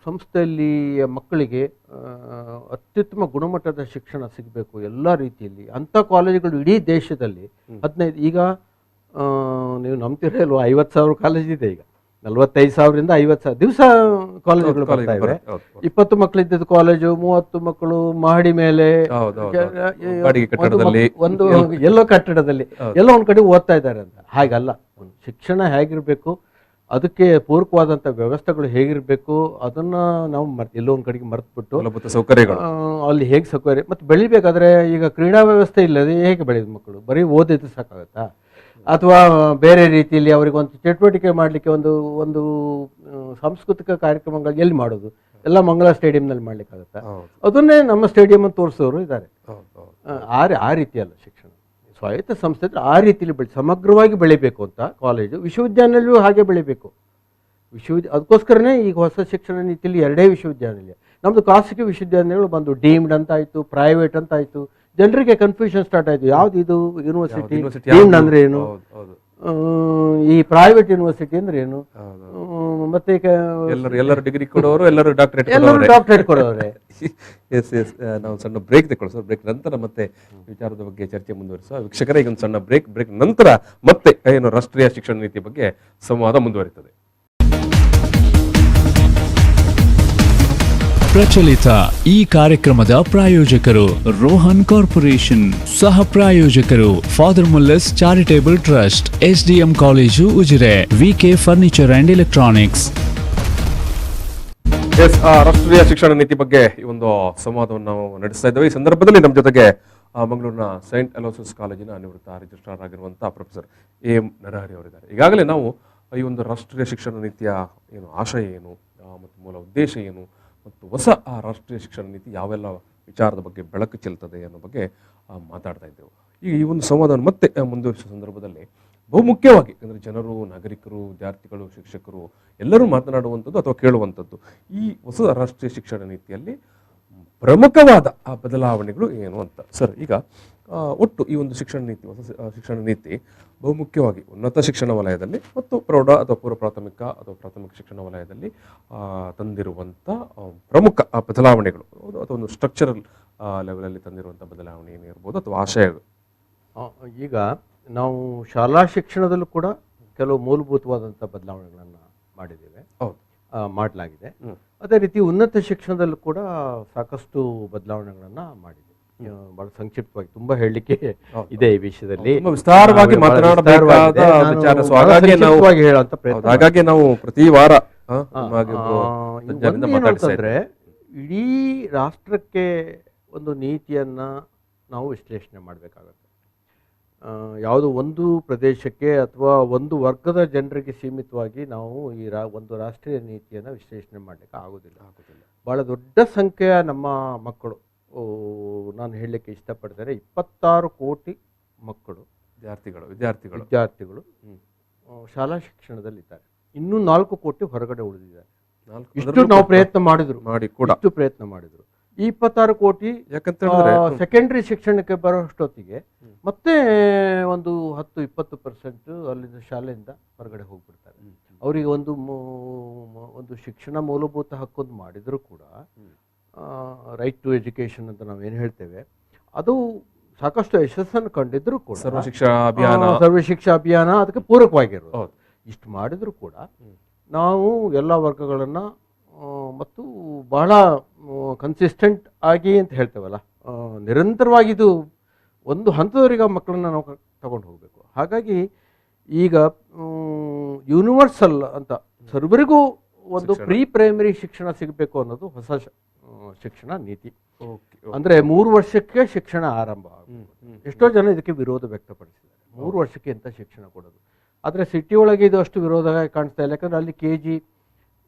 ಸಂಸ್ಥೆಯಲ್ಲಿ ಮಕ್ಕಳಿಗೆ ಅತ್ಯುತ್ತಮ ಗುಣಮಟ್ಟದ ಶಿಕ್ಷಣ ಸಿಗಬೇಕು ಎಲ್ಲ ರೀತಿಯಲ್ಲಿ. ಅಂಥ ಕಾಲೇಜುಗಳು ಇಡೀ ದೇಶದಲ್ಲಿ 15, ಈಗ ನೀವು ನಂಬ್ತಿರೋ ಇಲ್ವೋ, 50,000 ಕಾಲೇಜ್ ಇದೆ ಈಗ. 45,000ರಿಂದ 50,000 ದಿವಸ ಕಾಲೇಜುಗಳು ಬರ್ತಾ ಇವೆ. 20 ಮಕ್ಕಳಿದ್ದದ್ದು ಕಾಲೇಜು, 30 ಮಕ್ಕಳು ಮಹಡಿ ಮೇಲೆ, ಒಂದು ಎಲ್ಲೋ ಕಟ್ಟಡದಲ್ಲಿ ಎಲ್ಲೋ ಒಂದ್ ಕಡೆ ಓದ್ತಾ ಇದ್ದಾರೆ ಅಂತ. ಹಾಗಲ್ಲ, ಶಿಕ್ಷಣ ಹೇಗಿರ್ಬೇಕು, ಅದಕ್ಕೆ ಪೂರಕವಾದಂಥ ವ್ಯವಸ್ಥೆಗಳು ಹೇಗಿರಬೇಕು, ಅದನ್ನ ನಾವು ಎಲ್ಲೋ ಒಂದು ಕಡೆಗೆ ಮರೆತುಬಿಟ್ಟು ಸೌಕರ್ಯಗಳು ಅಲ್ಲಿ ಹೇಗೆ ಸೌಕರ್ಯ ಮತ್ತು ಬೆಳಿಬೇಕಾದ್ರೆ ಈಗ ಕ್ರೀಡಾ ವ್ಯವಸ್ಥೆ ಇಲ್ಲದೆ ಹೇಗೆ ಬೆಳೆಯೋದು ಮಕ್ಕಳು? ಬರೀ ಓದಿದ್ದು ಸಾಕಾಗತ್ತಾ? ಅಥವಾ ಬೇರೆ ರೀತಿಯಲ್ಲಿ ಅವರಿಗೆ ಒಂದು ಚಟುವಟಿಕೆ ಮಾಡಲಿಕ್ಕೆ ಒಂದು ಸಾಂಸ್ಕೃತಿಕ ಕಾರ್ಯಕ್ರಮಗಳು ಎಲ್ಲಿ ಮಾಡೋದು? ಎಲ್ಲ ಮಂಗಳ ಸ್ಟೇಡಿಯಂನಲ್ಲಿ ಮಾಡ್ಲಿಕ್ಕಾಗತ್ತಾ? ಅದನ್ನೇ ನಮ್ಮ ಸ್ಟೇಡಿಯಂ ಅಂತ ತೋರಿಸೋರು ಇದ್ದಾರೆ. ಆ ರೀತಿ ಅಲ್ಲ ಶಿಕ್ಷಣ. ಸ್ವಾಯತ್ತ ಸಂಸ್ಥೆ ಆ ರೀತಿಯಲ್ಲಿ ಸಮಗ್ರವಾಗಿ ಬೆಳಿಬೇಕು ಅಂತ ಕಾಲೇಜು, ವಿಶ್ವವಿದ್ಯಾನಿಲಯವೂ ಹಾಗೆ ಬೆಳಿಬೇಕು. ಅದಕ್ಕೋಸ್ಕರನೇ ಈಗ ಹೊಸ ಶಿಕ್ಷಣ ನೀತಿಯಲ್ಲಿ 2 ವಿಶ್ವವಿದ್ಯಾನಿಲಯ. ನಮ್ಮದು ಖಾಸಗಿ ವಿಶ್ವವಿದ್ಯಾನಿಲಯಗಳು ಬಂದು ಡೀಮ್ಡ್ ಅಂತ ಆಯಿತು, ಪ್ರೈವೇಟ್ ಅಂತ ಆಯಿತು. ಜನರಿಗೆ ಕನ್ಫ್ಯೂಷನ್ ಸ್ಟಾರ್ಟ್ ಆಯಿತು, ಯಾವ್ದು ಇದು ಯೂನಿವರ್ಸಿಟಿ, ಡೀಮ್ಡ್ ಅಂದ್ರೆ ಏನು, ಈ ಪ್ರೈವೇಟ್ ಯೂನಿವರ್ಸಿಟಿ ಅಂದ್ರೆ ಏನು, ಮತ್ತೆ ಎಲ್ಲರೂ ಡಿಗ್ರಿ ಕೊಡೋರು, ಎಲ್ಲರೂ ಡಾಕ್ಟರೇಟ್ ಕೊಡೋರೆ. ನಾವು ಸಣ್ಣ ಬ್ರೇಕ್ ತಗೊಳ್ಳೋಣ ಸರ್. ಬ್ರೇಕ್ ನಂತರ ಮತ್ತೆ ವಿಚಾರದ ಬಗ್ಗೆ ಚರ್ಚೆ ಮುಂದುವರಿಸುವ. ವೀಕ್ಷಕರೇ, ಈಗ ಒಂದು ಸಣ್ಣ ಬ್ರೇಕ್ ನಂತರ ಮತ್ತೆ ಏನು ರಾಷ್ಟ್ರೀಯ ಶಿಕ್ಷಣ ನೀತಿ ಬಗ್ಗೆ ಸಂವಾದ ಮುಂದುವರಿತದೆ. ಪ್ರಚಲಿತ ಈ ಕಾರ್ಯಕ್ರಮದ ಪ್ರಾಯೋಜಕರು ರೋಹನ್ ಕಾರ್ಪೊರೇಷನ್, ಸಹ ಪ್ರಾಯೋಜಕರು father Muller's charitable trust, SDM college Ujire, VK furniture and electronics. ರಾಷ್ಟ್ರೀಯ ಶಿಕ್ಷಣ ನೀತಿ ಬಗ್ಗೆ ಈ ಒಂದು ಸಂವಾದವನ್ನು ನಾವು ನಡೆಸ್ತಾ ಇದ್ದೇವೆ. ಈ ಸಂದರ್ಭದಲ್ಲಿ ನಮ್ಮ ಜೊತೆಗೆ ಮಂಗಳೂರಿನ ಸೈಂಟ್ ಅಲೋಸಿಯಸ್ ಕಾಲೇಜಿನ ನಿವೃತ್ತ ರಿಜಿಸ್ಟ್ರಾರ್ ಆಗಿರುವಂತಹ ಪ್ರೊಫೆಸರ್ ಎಂ ನರಹರಿ ಅವರಿದ್ದಾರೆ. ಈಗಾಗಲೇ ನಾವು ಈ ಒಂದು ರಾಷ್ಟ್ರೀಯ ಶಿಕ್ಷಣ ನೀತಿಯ ಏನು ಆಶಯ ಏನು ಮತ್ತು ಮೂಲ ಉದ್ದೇಶ ಏನು ಮತ್ತು ಹೊಸ ರಾಷ್ಟ್ರೀಯ ಶಿಕ್ಷಣ ನೀತಿ ಯಾವೆಲ್ಲ ವಿಚಾರದ ಬಗ್ಗೆ ಬೆಳಕು ಚೆಲ್ತದೆ ಅನ್ನೋ ಬಗ್ಗೆ ಮಾತಾಡ್ತಾ ಇದ್ದೆವು. ಈ ಒಂದು ಸಂವಾದವನ್ನು ಮತ್ತೆ ಮುಂದುವರಿಸುವ ಸಂದರ್ಭದಲ್ಲಿ ಬಹುಮುಖ್ಯವಾಗಿ ಅಂದರೆ ಜನರು, ನಾಗರಿಕರು, ವಿದ್ಯಾರ್ಥಿಗಳು, ಶಿಕ್ಷಕರು ಎಲ್ಲರೂ ಮಾತನಾಡುವಂಥದ್ದು ಅಥವಾ ಕೇಳುವಂಥದ್ದು ಈ ಹೊಸ ರಾಷ್ಟ್ರೀಯ ಶಿಕ್ಷಣ ನೀತಿಯಲ್ಲಿ ಪ್ರಮುಖವಾದ ಆ ಬದಲಾವಣೆಗಳು ಏನು ಅಂತ. ಸರ್, ಈಗ ಒಟ್ಟು ಈ ಒಂದು ಶಿಕ್ಷಣ ನೀತಿ, ಹೊಸ ಶಿಕ್ಷಣ ನೀತಿ ಬಹುಮುಖ್ಯವಾಗಿ ಉನ್ನತ ಶಿಕ್ಷಣ ವಲಯದಲ್ಲಿ ಮತ್ತು ಪ್ರೌಢ ಅಥವಾ ಪೂರ್ವ ಪ್ರಾಥಮಿಕ ಅಥವಾ ಪ್ರಾಥಮಿಕ ಶಿಕ್ಷಣ ವಲಯದಲ್ಲಿ ತಂದಿರುವಂಥ ಪ್ರಮುಖ ಬದಲಾವಣೆಗಳು ಅಥವಾ ಒಂದು ಸ್ಟ್ರಕ್ಚರಲ್ ಲೆವೆಲಲ್ಲಿ ತಂದಿರುವಂಥ ಬದಲಾವಣೆ ಏನಿರ್ಬೋದು ಅಥವಾ ಆಶಯಗಳು. ಈಗ ನಾವು ಶಾಲಾ ಶಿಕ್ಷಣದಲ್ಲೂ ಕೂಡ ಕೆಲವು ಮೂಲಭೂತವಾದಂಥ ಬದಲಾವಣೆಗಳನ್ನು ಮಾಡಿದ್ದೇವೆ, ಮಾಡಲಾಗಿದೆ. ಅದೇ ರೀತಿ ಉನ್ನತ ಶಿಕ್ಷಣದಲ್ಲೂ ಕೂಡ ಸಾಕಷ್ಟು ಬದಲಾವಣೆಗಳನ್ನು ಮಾಡಿದೆ. ಬಹಳ ಸಂಕ್ಷಿಪ್ತವಾಗಿ ತುಂಬಾ ಹೇಳಲಿಕ್ಕೆ ಇದೆ ಈ ವಿಷಯದಲ್ಲಿ, ವಿಸ್ತಾರವಾಗಿ ಮಾತನಾಡಬೇಕಾದ ವಿಚಾರ. ಹೇಳುವಂತ ಪ್ರಯತ್ನ. ಹಾಗಾಗಿ ನಾವು ಪ್ರತಿ ವಾರ ಏನಂತಂದ್ರೆ ಇಡೀ ರಾಷ್ಟ್ರಕ್ಕೆ ಒಂದು ನೀತಿಯನ್ನ ನಾವು ವಿಶ್ಲೇಷಣೆ ಮಾಡಬೇಕಾಗತ್ತೆ. ಯಾವುದೋ ಒಂದು ಪ್ರದೇಶಕ್ಕೆ ಅಥವಾ ಒಂದು ವರ್ಗದ ಜನರಿಗೆ ಸೀಮಿತವಾಗಿ ನಾವು ಈ ಒಂದು ರಾಷ್ಟ್ರೀಯ ನೀತಿಯನ್ನು ವಿಶ್ಲೇಷಣೆ ಮಾಡಲಿಕ್ಕೆ ಆಗೋದಿಲ್ಲ. ಭಾಳ ದೊಡ್ಡ ಸಂಖ್ಯೆಯ ನಮ್ಮ ಮಕ್ಕಳು, ನಾನು ಹೇಳಲಿಕ್ಕೆ ಇಷ್ಟಪಡ್ತೇನೆ, 26 ಕೋಟಿ ಮಕ್ಕಳು, ವಿದ್ಯಾರ್ಥಿಗಳು ಶಾಲಾ ಶಿಕ್ಷಣದಲ್ಲಿದ್ದಾರೆ. ಇನ್ನೂ 4 ಕೋಟಿ ಹೊರಗಡೆ ಉಳಿದಿದ್ದಾರೆ. ಇಷ್ಟು ನಾವು ಪ್ರಯತ್ನ ಮಾಡಿದ್ರು, ಈ 26 ಕೋಟಿ ಸೆಕೆಂಡರಿ ಶಿಕ್ಷಣಕ್ಕೆ ಬರೋಷ್ಟೊತ್ತಿಗೆ ಮತ್ತೆ ಒಂದು 10-20% ಅಲ್ಲಿಂದ ಶಾಲೆಯಿಂದ ಹೊರಗಡೆ ಹೋಗ್ಬಿಡ್ತಾರೆ. ಅವರಿಗೆ ಒಂದು ಶಿಕ್ಷಣ ಮೂಲಭೂತ ಹಕ್ಕೊಂದು ಮಾಡಿದ್ರು ಕೂಡ ರೈಟ್ ಟು ಎಜುಕೇಷನ್ ಅಂತ ನಾವೇನು ಹೇಳ್ತೇವೆ, ಅದು ಸಾಕಷ್ಟು ಯಶಸ್ಸನ್ನು ಕಂಡಿದ್ರು ಕೂಡ ಸರ್ವ ಶಿಕ್ಷಾ ಅಭಿಯಾನ ಸರ್ವ ಶಿಕ್ಷಾ ಅಭಿಯಾನ ಅದಕ್ಕೆ ಪೂರಕವಾಗಿರೋದು. ಹೌದು. ಇಷ್ಟು ಮಾಡಿದರೂ ಕೂಡ ನಾವು ಎಲ್ಲ ವರ್ಗಗಳನ್ನು ಮತ್ತು ಬಹಳ ಕನ್ಸಿಸ್ಟೆಂಟ್ ಆಗಿ ಅಂತ ಹೇಳ್ತೇವಲ್ಲ, ನಿರಂತರವಾಗಿ ಇದು ಒಂದು ಹಂತದವರೆಗೆ ಆ ಮಕ್ಕಳನ್ನ ನಾವು ತಗೊಂಡು ಹೋಗಬೇಕು. ಹಾಗಾಗಿ ಈಗ ಯೂನಿವರ್ಸಲ್ ಅಂತ ಸರ್ವರಿಗೂ ಒಂದು ಪ್ರೀ ಪ್ರೈಮರಿ ಶಿಕ್ಷಣ ಸಿಗಬೇಕು ಅನ್ನೋದು ಹೊಸ ಶಿಕ್ಷಣ ನೀತಿ. ಅಂದರೆ 3 ವರ್ಷಕ್ಕೆ ಶಿಕ್ಷಣ ಆರಂಭ. ಎಷ್ಟೋ ಜನ ಇದಕ್ಕೆ ವಿರೋಧ ವ್ಯಕ್ತಪಡಿಸಿದ್ದಾರೆ, 3 ವರ್ಷಕ್ಕೆ ಅಂತ ಶಿಕ್ಷಣ ಕೊಡೋದು. ಆದರೆ ಸಿಟಿ ಒಳಗೆ ಇದು ಅಷ್ಟು ವಿರೋಧ ಕಾಣಿಸ್ತಾ ಇಲ್ಲ, ಯಾಕಂದ್ರೆ ಅಲ್ಲಿ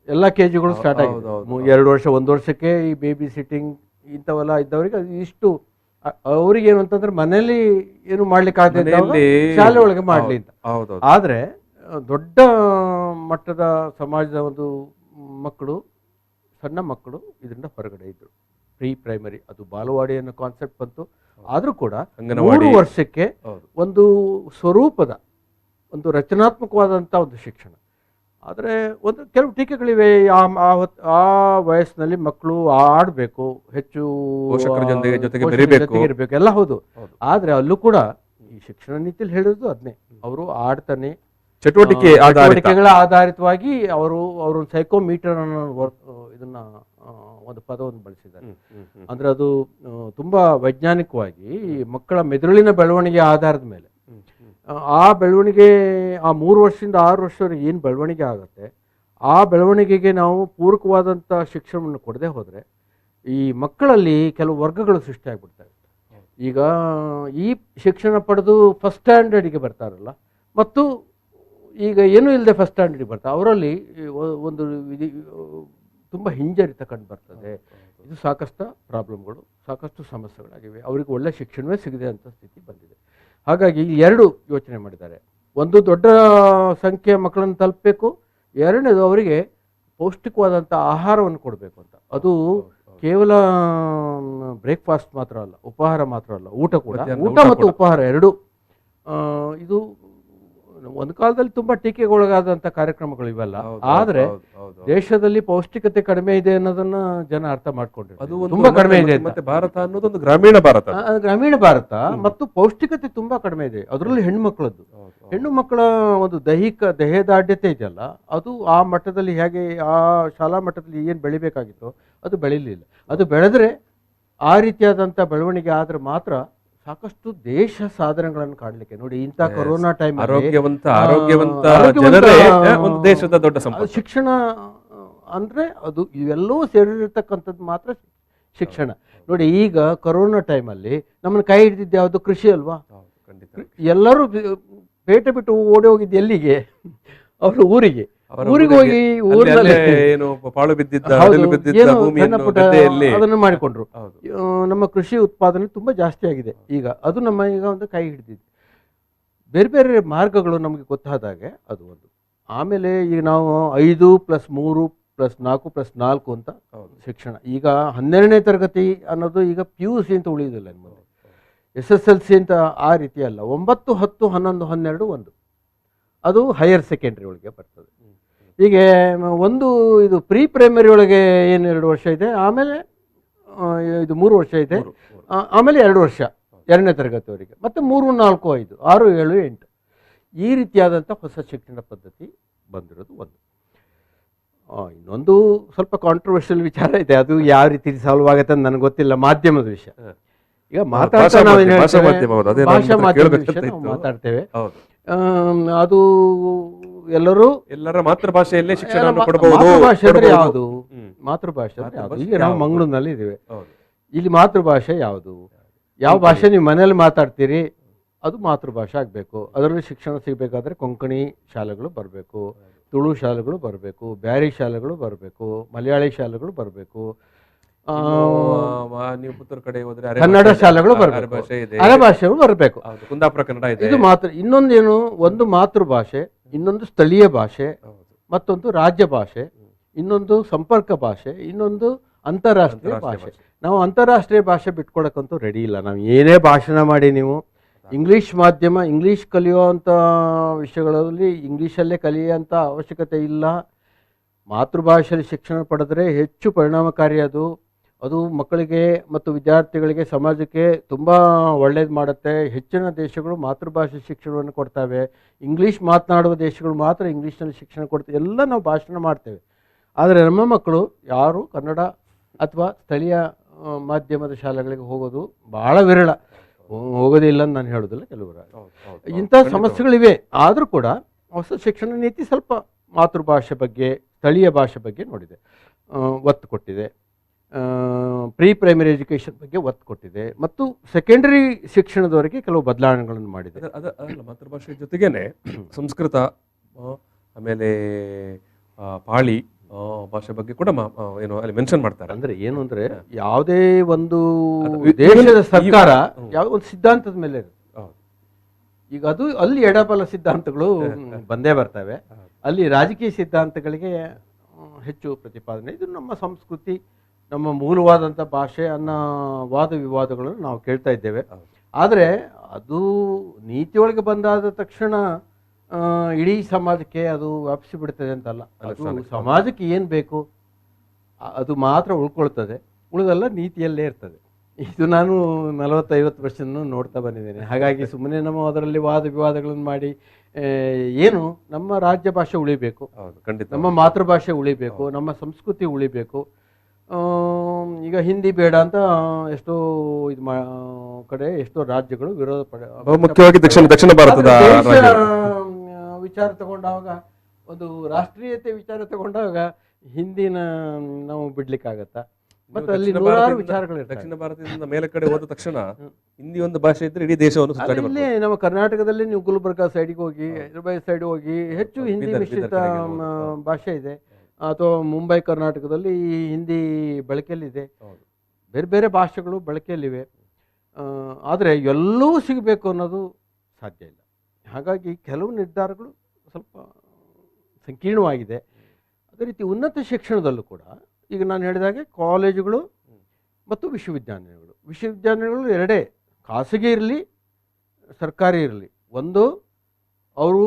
ಎಲ್ಲ ಕೆ ಜಿಗಳು ಸ್ಟಾರ್ಟ್ ಆಗಿದೆ. 2 ವರ್ಷ 1 ವರ್ಷಕ್ಕೆ ಈ ಬೇಬಿ ಸಿಟ್ಟಿಂಗ್ ಇಂಥವೆಲ್ಲ ಇದ್ದವರಿಗೆ ಇಷ್ಟು ಅವ್ರಿಗೇನು ಅಂತಂದ್ರೆ ಮನೇಲಿ ಏನು ಮಾಡ್ಲಿಕ್ಕೆ ಆಗದೆ ಶಾಲೆ ಒಳಗೆ ಮಾಡಲಿ ಅಂತ. ಆದರೆ ದೊಡ್ಡ ಮಟ್ಟದ ಸಮಾಜದ ಒಂದು ಮಕ್ಕಳು, ಸಣ್ಣ ಮಕ್ಕಳು ಇದರಿಂದ ಹೊರಗಡೆ ಇದ್ರು. ಪ್ರೀ ಪ್ರೈಮರಿ ಅದು ಬಾಲವಾಡಿ ಅನ್ನೋ ಕಾನ್ಸೆಪ್ಟ್ ಬಂತು. ಆದರೂ ಕೂಡ 3 ವರ್ಷಕ್ಕೆ ಒಂದು ಸ್ವರೂಪದ ಒಂದು ರಚನಾತ್ಮಕವಾದಂಥ ಒಂದು ಶಿಕ್ಷಣ. ಆದರೆ ಒಂದು ಕೆಲವು ಟೀಕೆಗಳಿವೆ, ಆ ವಯಸ್ಸಿನಲ್ಲಿ ಮಕ್ಕಳು ಆಡಬೇಕು, ಹೆಚ್ಚು ಜೊತೆಗೆ ಇರಬೇಕು ಎಲ್ಲ ಹೌದು. ಆದರೆ ಅಲ್ಲೂ ಕೂಡ ಈ ಶಿಕ್ಷಣ ನೀತಿಯಲ್ಲಿ ಹೇಳಿದ್ರು ಅದನ್ನೇ, ಅವರು ಆಡ್ತಾನೆ ಚಟುವಟಿಕೆಗಳ ಆಧಾರಿತವಾಗಿ ಅವರು ಸೈಕೋಮೀಟರ್ ಅನ್ನೋ ಇದನ್ನ ಒಂದು ಪದವನ್ನು ಬಳಸಿದ್ದಾರೆ. ಅಂದ್ರೆ ಅದು ತುಂಬಾ ವೈಜ್ಞಾನಿಕವಾಗಿ ಮಕ್ಕಳ ಮೆದುಳಿನ ಬೆಳವಣಿಗೆ ಆಧಾರದ ಮೇಲೆ ಆ ಬೆಳವಣಿಗೆ ಆ 3 ವರ್ಷದಿಂದ 6 ವರ್ಷವರೆಗೆ ಏನು ಬೆಳವಣಿಗೆ ಆಗುತ್ತೆ, ಆ ಬೆಳವಣಿಗೆಗೆ ನಾವು ಪೂರಕವಾದಂಥ ಶಿಕ್ಷಣವನ್ನು ಕೊಡದೆ ಹೋದರೆ ಈ ಮಕ್ಕಳಲ್ಲಿ ಕೆಲವು ವರ್ಗಗಳು ಸೃಷ್ಟಿಯಾಗ್ಬಿಡ್ತವೆ. ಈಗ ಈ ಶಿಕ್ಷಣ ಪಡೆದು ಫಸ್ಟ್ ಸ್ಟ್ಯಾಂಡರ್ಡಿಗೆ ಬರ್ತಾರಲ್ಲ, ಮತ್ತು ಈಗ ಏನೂ ಇಲ್ಲದೆ ಫಸ್ಟ್ ಸ್ಟ್ಯಾಂಡರ್ಡಿಗೆ ಬರ್ತಾರೆ, ಅವರಲ್ಲಿ ಒಂದು ತುಂಬ ಹಿಂಜರಿತ ಕಂಡು ಬರ್ತದೆ. ಇದು ಸಾಕಷ್ಟು ಪ್ರಾಬ್ಲಮ್ಗಳು, ಸಾಕಷ್ಟು ಸಮಸ್ಯೆಗಳಾಗಿವೆ. ಅವರಿಗೆ ಒಳ್ಳೆ ಶಿಕ್ಷಣವೇ ಸಿಗದೆ ಅಂತ ಸ್ಥಿತಿ ಬಂದಿದೆ. ಹಾಗಾಗಿ 2 ಯೋಚನೆ ಮಾಡಿದ್ದಾರೆ. ಒಂದು, ದೊಡ್ಡ ಸಂಖ್ಯೆಯ ಮಕ್ಕಳನ್ನು ತಲುಪಬೇಕು. 2ನೇದು, ಅವರಿಗೆ ಪೌಷ್ಟಿಕವಾದಂಥ ಆಹಾರವನ್ನು ಕೊಡಬೇಕು ಅಂತ. ಅದು ಕೇವಲ ಬ್ರೇಕ್ಫಾಸ್ಟ್ ಮಾತ್ರ ಅಲ್ಲ, ಉಪಹಾರ ಮಾತ್ರ ಅಲ್ಲ, ಊಟ ಕೂಡ, ಊಟ ಮತ್ತು ಉಪಹಾರ 2. ಇದು ಒಂದು ಕಾಲದಲ್ಲಿ ತುಂಬಾ ಟೀಕೆಗೊಳಗಾದಂಥ ಕಾರ್ಯಕ್ರಮಗಳು ಇವೆಲ್ಲ. ಆದರೆ ದೇಶದಲ್ಲಿ ಪೌಷ್ಟಿಕತೆ ಕಡಿಮೆ ಇದೆ ಅನ್ನೋದನ್ನ ಜನ ಅರ್ಥ ಮಾಡ್ಕೊಂಡಿರ್ತಾರೆ. ಅದು ತುಂಬಾ ಕಡಿಮೆ ಇದೆ. ಮತ್ತೆ ಭಾರತ ಅನ್ನೋದೊಂದು ಗ್ರಾಮೀಣ ಭಾರತ ಮತ್ತು ಪೌಷ್ಟಿಕತೆ ತುಂಬಾ ಕಡಿಮೆ ಇದೆ. ಅದರಲ್ಲಿ ಹೆಣ್ಣು ಮಕ್ಕಳ ಒಂದು ದೇಹದಾಢ್ಯತೆ ಇದೆಯಲ್ಲ, ಅದು ಆ ಮಟ್ಟದಲ್ಲಿ ಹೇಗೆ ಆ ಶಾಲಾ ಮಟ್ಟದಲ್ಲಿ ಏನು ಬೆಳಿಬೇಕಾಗಿತ್ತು ಅದು ಬೆಳಿಲಿಲ್ಲ. ಅದು ಬೆಳೆದ್ರೆ ಆ ರೀತಿಯಾದಂಥ ಬೆಳವಣಿಗೆ ಆದ್ರೆ ಮಾತ್ರ ಸಾಕಷ್ಟು ದೇಶ ಸಾಧನೆಗಳನ್ನು ಕಾಣಲಿಕ್ಕೆ. ನೋಡಿ, ಇಂಥ ಕೊರೋನಾ ಟೈಮ್ ದೇಶದ ದೊಡ್ಡ ಸಂಪತ್ತು ಶಿಕ್ಷಣ ಅಂದ್ರೆ ಅದು ಇವೆಲ್ಲವೂ ಸೇರಿರ್ತಕ್ಕಂಥದ್ದು ಮಾತ್ರ ಶಿಕ್ಷಣ. ನೋಡಿ, ಈಗ ಕೊರೋನಾ ಟೈಮಲ್ಲಿ ನಮ್ಮನ್ನು ಕೈ ಹಿಡಿದಿದ್ದು ಯಾವುದು? ಕೃಷಿ ಅಲ್ವಾ? ಎಲ್ಲರೂ ಪೇಟೆ ಬಿಟ್ಟು ಓಡಿ ಹೋಗಿದ್ದು ಎಲ್ಲಿಗೆ? ಅವರು ಊರಿಗೆ ಹೋಗಿ ಅದನ್ನು ಮಾಡಿಕೊಂಡ್ರು. ನಮ್ಮ ಕೃಷಿ ಉತ್ಪಾದನೆ ತುಂಬಾ ಜಾಸ್ತಿ ಆಗಿದೆ ಈಗ. ಅದು ನಮ್ಮ ಈಗ ಒಂದು ಕೈ ಹಿಡಿದಿದೆ. ಬೇರೆ ಬೇರೆ ಮಾರ್ಗಗಳು ನಮಗೆ ಗೊತ್ತಾದಾಗೆ ಅದು ಒಂದು. ಆಮೇಲೆ ಈಗ ನಾವು 5+3+4+4 ಅಂತ ಶಿಕ್ಷಣ. ಈಗ 12ನೇ ತರಗತಿ ಅನ್ನೋದು ಈಗ PUC ಅಂತ ಉಳಿಯೋದಿಲ್ಲ, ನಿಮ್ಮಲ್ಲಿ SSLC ಅಂತ ಆ ರೀತಿ ಅಲ್ಲ. 9, 10, 11, 12 ಒಂದು, ಅದು ಹೈಯರ್ ಸೆಕೆಂಡ್ರಿ ಒಳಗೆ ಬರ್ತದೆ. ಹೀಗೆ ಒಂದು ಇದು ಪ್ರೀ ಪ್ರೈಮರಿ ಒಳಗೆ ಏನು 2 ವರ್ಷ ಇದೆ, ಆಮೇಲೆ ಇದು 3 ವರ್ಷ ಇದೆ, ಆಮೇಲೆ 2 ವರ್ಷ 2ನೇ ತರಗತಿವರೆಗೆ, ಮತ್ತೆ 3, 4, 5, 6, 7, 8 ಈ ರೀತಿಯಾದಂಥ ಹೊಸ ಶಿಕ್ಷಣ ಪದ್ಧತಿ ಬಂದಿರೋದು ಒಂದು. ಇನ್ನೊಂದು ಸ್ವಲ್ಪ ಕಾಂಟ್ರವರ್ಷಿಯಲ್ ವಿಚಾರ ಇದೆ, ಅದು ಯಾವ ರೀತಿ ಸಾಲ್ವ್ ಆಗುತ್ತೆ ಅಂತ ನನಗೆ ಗೊತ್ತಿಲ್ಲ. ಮಾಧ್ಯಮದ ವಿಷಯ. ಈಗ ಭಾಷಾ ಮಾಧ್ಯಮದ ವಿಷಯ ನಾವು ಮಾತಾಡ್ತೇವೆ. ಅದು ಎಲ್ಲರ ಮಾತೃಭಾಷೆಯಲ್ಲೇ ಶಿಕ್ಷಣ ಮಾತೃಭಾಷೆ ಅಂದ್ರೆ ಯಾವುದು? ಮಾತೃಭಾಷೆ ಅಂದ್ರೆ ಯಾವುದು? ಈಗ ನಾವು ಮಂಗಳೂರಿನಲ್ಲಿ ಇದ್ದೇವೆ, ಇಲ್ಲಿ ಮಾತೃಭಾಷೆ ಯಾವುದು? ಯಾವ ಭಾಷೆ ನೀವು ಮನೆಯಲ್ಲಿ ಮಾತಾಡ್ತೀರಿ ಅದು ಮಾತೃಭಾಷೆ ಆಗಬೇಕು. ಅದರಲ್ಲಿ ಶಿಕ್ಷಣ ಸಿಗಬೇಕಾದ್ರೆ ಕೊಂಕಣಿ ಶಾಲೆಗಳು ಬರಬೇಕು, ತುಳು ಶಾಲೆಗಳು ಬರಬೇಕು, ಬ್ಯಾರಿ ಶಾಲೆಗಳು ಬರಬೇಕು, ಮಲಯಾಳಿ ಶಾಲೆಗಳು ಬರಬೇಕು, ನೀವು ಪುತ್ತೂರ ಕಡೆ ಹೋದ್ರೆ ಕನ್ನಡ ಶಾಲೆಗಳು ಬರಬೇಕು, ಅರೆಭಾಷೆಗಳು ಬರಬೇಕು. ಕುಂದಾಪುರ ಕನ್ನಡ ಇದೆ. ಇದು ಮಾತ್ರ. ಇನ್ನೊಂದೇನು? ಒಂದು ಮಾತೃಭಾಷೆ, ಇನ್ನೊಂದು ಸ್ಥಳೀಯ ಭಾಷೆ, ಮತ್ತೊಂದು ರಾಜ್ಯ ಭಾಷೆ, ಇನ್ನೊಂದು ಸಂಪರ್ಕ ಭಾಷೆ, ಇನ್ನೊಂದು ಅಂತಾರಾಷ್ಟ್ರೀಯ ಭಾಷೆ. ನಾವು ಅಂತಾರಾಷ್ಟ್ರೀಯ ಭಾಷೆ ಬಿಟ್ಕೊಡಕ್ಕಂತೂ ರೆಡಿ ಇಲ್ಲ. ನಾವು ಏನೇ ಭಾಷಣ ಮಾಡಿ ನೀವು ಇಂಗ್ಲೀಷ್ ಮಾಧ್ಯಮ, ಇಂಗ್ಲೀಷ್ ಕಲಿಯುವಂಥ ವಿಷಯಗಳಲ್ಲಿ ಇಂಗ್ಲೀಷಲ್ಲೇ ಕಲಿಯುವಂಥ ಅವಶ್ಯಕತೆ ಇಲ್ಲ. ಮಾತೃಭಾಷೆಯಲ್ಲಿ ಶಿಕ್ಷಣ ಪಡೆದ್ರೆ ಹೆಚ್ಚು ಪರಿಣಾಮಕಾರಿ. ಅದು ಅದು ಮಕ್ಕಳಿಗೆ ಮತ್ತು ವಿದ್ಯಾರ್ಥಿಗಳಿಗೆ ಸಮಾಜಕ್ಕೆ ತುಂಬ ಒಳ್ಳೇದು ಮಾಡುತ್ತೆ. ಹೆಚ್ಚಿನ ದೇಶಗಳು ಮಾತೃಭಾಷೆ ಶಿಕ್ಷಣವನ್ನು ಕೊಡ್ತವೆ. ಇಂಗ್ಲೀಷ್ ಮಾತನಾಡುವ ದೇಶಗಳು ಮಾತ್ರ ಇಂಗ್ಲೀಷ್ನಲ್ಲಿ ಶಿಕ್ಷಣ ಕೊಡ್ತವೆ. ಎಲ್ಲ ನಾವು ಭಾಷಣ ಮಾಡ್ತೇವೆ. ಆದರೆ ನಮ್ಮ ಮಕ್ಕಳು ಯಾರು ಕನ್ನಡ ಅಥವಾ ಸ್ಥಳೀಯ ಮಾಧ್ಯಮದ ಶಾಲೆಗಳಿಗೆ ಹೋಗೋದು ಭಾಳ ವಿರಳ. ಹೋಗೋದಿಲ್ಲ ಅಂತ ನಾನು ಹೇಳೋದಿಲ್ಲ, ಕೆಲವರು. ಇಂಥ ಸಮಸ್ಯೆಗಳಿವೆ. ಆದರೂ ಕೂಡ ಹೊಸ ಶಿಕ್ಷಣ ನೀತಿ ಸ್ವಲ್ಪ ಮಾತೃಭಾಷೆ ಬಗ್ಗೆ, ಸ್ಥಳೀಯ ಭಾಷೆ ಬಗ್ಗೆ ನೋಡಿದೆ, ಒತ್ತು ಕೊಟ್ಟಿದೆ. ಪ್ರೀ ಪ್ರೈಮರಿ ಎಜುಕೇಷನ್ ಬಗ್ಗೆ ಒತ್ತು ಕೊಟ್ಟಿದೆ ಮತ್ತು ಸೆಕೆಂಡರಿ ಶಿಕ್ಷಣದವರೆಗೆ ಕೆಲವು ಬದಲಾವಣೆಗಳನ್ನು ಮಾಡಿದೆ. ಅದಲ್ಲ, ಮಾತೃಭಾಷೆ ಜೊತೆಗೇನೆ ಸಂಸ್ಕೃತ, ಆಮೇಲೆ ಪಾಳಿ ಭಾಷೆ ಬಗ್ಗೆ ಕೂಡ ಏನು ಅಲ್ಲಿ ಮೆನ್ಷನ್ ಮಾಡ್ತಾರೆ. ಅಂದ್ರೆ ಏನು ಅಂದ್ರೆ, ಯಾವುದೇ ಒಂದು ದೇಶದ ಸರ್ಕಾರ ಯಾವ ಒಂದು ಸಿದ್ಧಾಂತದ ಮೇಲೆ ಇರುತ್ತೆ. ಈಗ ಅದು ಅಲ್ಲಿ ಎಡಬಲ ಸಿದ್ಧಾಂತಗಳು ಬಂದೇ ಬರ್ತವೆ. ಅಲ್ಲಿ ರಾಜಕೀಯ ಸಿದ್ಧಾಂತಗಳಿಗೆ ಹೆಚ್ಚು ಪ್ರತಿಪಾದನೆ. ಇದು ನಮ್ಮ ಸಂಸ್ಕೃತಿ, ನಮ್ಮ ಮೂಲವಾದಂಥ ಭಾಷೆ ಅನ್ನೋ ವಾದ ವಿವಾದಗಳನ್ನು ನಾವು ಕೇಳ್ತಾ ಇದ್ದೇವೆ. ಆದರೆ ಅದು ನೀತಿಯೊಳಗೆ ಬಂದಾದ ತಕ್ಷಣ ಇಡೀ ಸಮಾಜಕ್ಕೆ ಅದು ವ್ಯಾಪಿಸಿ ಬಿಡ್ತದೆ ಅಂತಲ್ಲ. ಅದು ಸಮಾಜಕ್ಕೆ ಏನು ಬೇಕು ಅದು ಮಾತ್ರ ಉಳ್ಕೊಳ್ತದೆ, ಉಳಿದೆಲ್ಲ ನೀತಿಯಲ್ಲೇ ಇರ್ತದೆ. ಇದು ನಾನು 40-50 ವರ್ಷದಿಂದ ನೋಡ್ತಾ ಬಂದಿದ್ದೇನೆ. ಹಾಗಾಗಿ ಸುಮ್ಮನೆ ನಮ್ಮ ಅದರಲ್ಲಿ ವಾದ ವಿವಾದಗಳನ್ನು ಮಾಡಿ ಏನು, ನಮ್ಮ ರಾಜ್ಯ ಭಾಷೆ ಉಳಿಬೇಕು, ನಮ್ಮ ಮಾತೃಭಾಷೆ ಉಳಿಬೇಕು, ನಮ್ಮ ಸಂಸ್ಕೃತಿ ಉಳಿಬೇಕು. ಈಗ ಹಿಂದಿ ಬೇಡ ಅಂತ ಎಷ್ಟೋ ಇದು ಕಡೆ ಎಷ್ಟೋ ರಾಜ್ಯಗಳು ವಿರೋಧ ಮುಖ್ಯವಾಗಿ ದಕ್ಷಿಣ ಭಾರತದ ವಿಚಾರ ತಗೊಂಡಾಗ, ಒಂದು ರಾಷ್ಟ್ರೀಯತೆ ವಿಚಾರ ತಗೊಂಡಾಗ ಹಿಂದಿನ ನಾವು ಬಿಡ್ಲಿಕ್ಕಾಗತ್ತಾ? ಮತ್ತೆ ಅಲ್ಲಿ ನೂರಾರು ವಿಚಾರಗಳು. ದಕ್ಷಿಣ ಭಾರತದಿಂದ ಮೇಲೆ ಕಡೆ ಹೋದ ತಕ್ಷಣ ಹಿಂದಿ ಒಂದು ಭಾಷೆ ಇದ್ರೆ ಇಡೀ ದೇಶವನ್ನು ಇಲ್ಲಿ ನಮ್ಮ ಕರ್ನಾಟಕದಲ್ಲಿ ನೀವು ಗುಲ್ಬರ್ಗಾ ಸೈಡ್ಗೆ ಹೋಗಿ, ಹೈದರಾಬಾದ್ ಸೈಡ್ ಹೋಗಿ ಹೆಚ್ಚು ಹಿಂದಿ ಮಿಶ್ರಿತ ಭಾಷೆ ಇದೆ. ಅಥವಾ ಮುಂಬೈ ಕರ್ನಾಟಕದಲ್ಲಿ ಹಿಂದಿ ಬಳಕೆಯಲ್ಲಿದೆ. ಬೇರೆ ಬೇರೆ ಭಾಷೆಗಳು ಬಳಕೆಯಲ್ಲಿವೆ. ಆದರೆ ಎಲ್ಲವೂ ಸಿಗಬೇಕು ಅನ್ನೋದು ಸಾಧ್ಯ ಇಲ್ಲ. ಹಾಗಾಗಿ ಕೆಲವು ನಿರ್ಧಾರಗಳು ಸ್ವಲ್ಪ ಸಂಕೀರ್ಣವಾಗಿದೆ. ಅದೇ ರೀತಿ ಉನ್ನತ ಶಿಕ್ಷಣದಲ್ಲೂ ಕೂಡ ಈಗ ನಾನು ಹೇಳಿದಾಗೆ ಕಾಲೇಜುಗಳು ಮತ್ತು ವಿಶ್ವವಿದ್ಯಾನಿಲಯಗಳು ಎರಡೇ, ಖಾಸಗಿ ಇರಲಿ ಸರ್ಕಾರಿ ಇರಲಿ. ಒಂದು, ಅವರು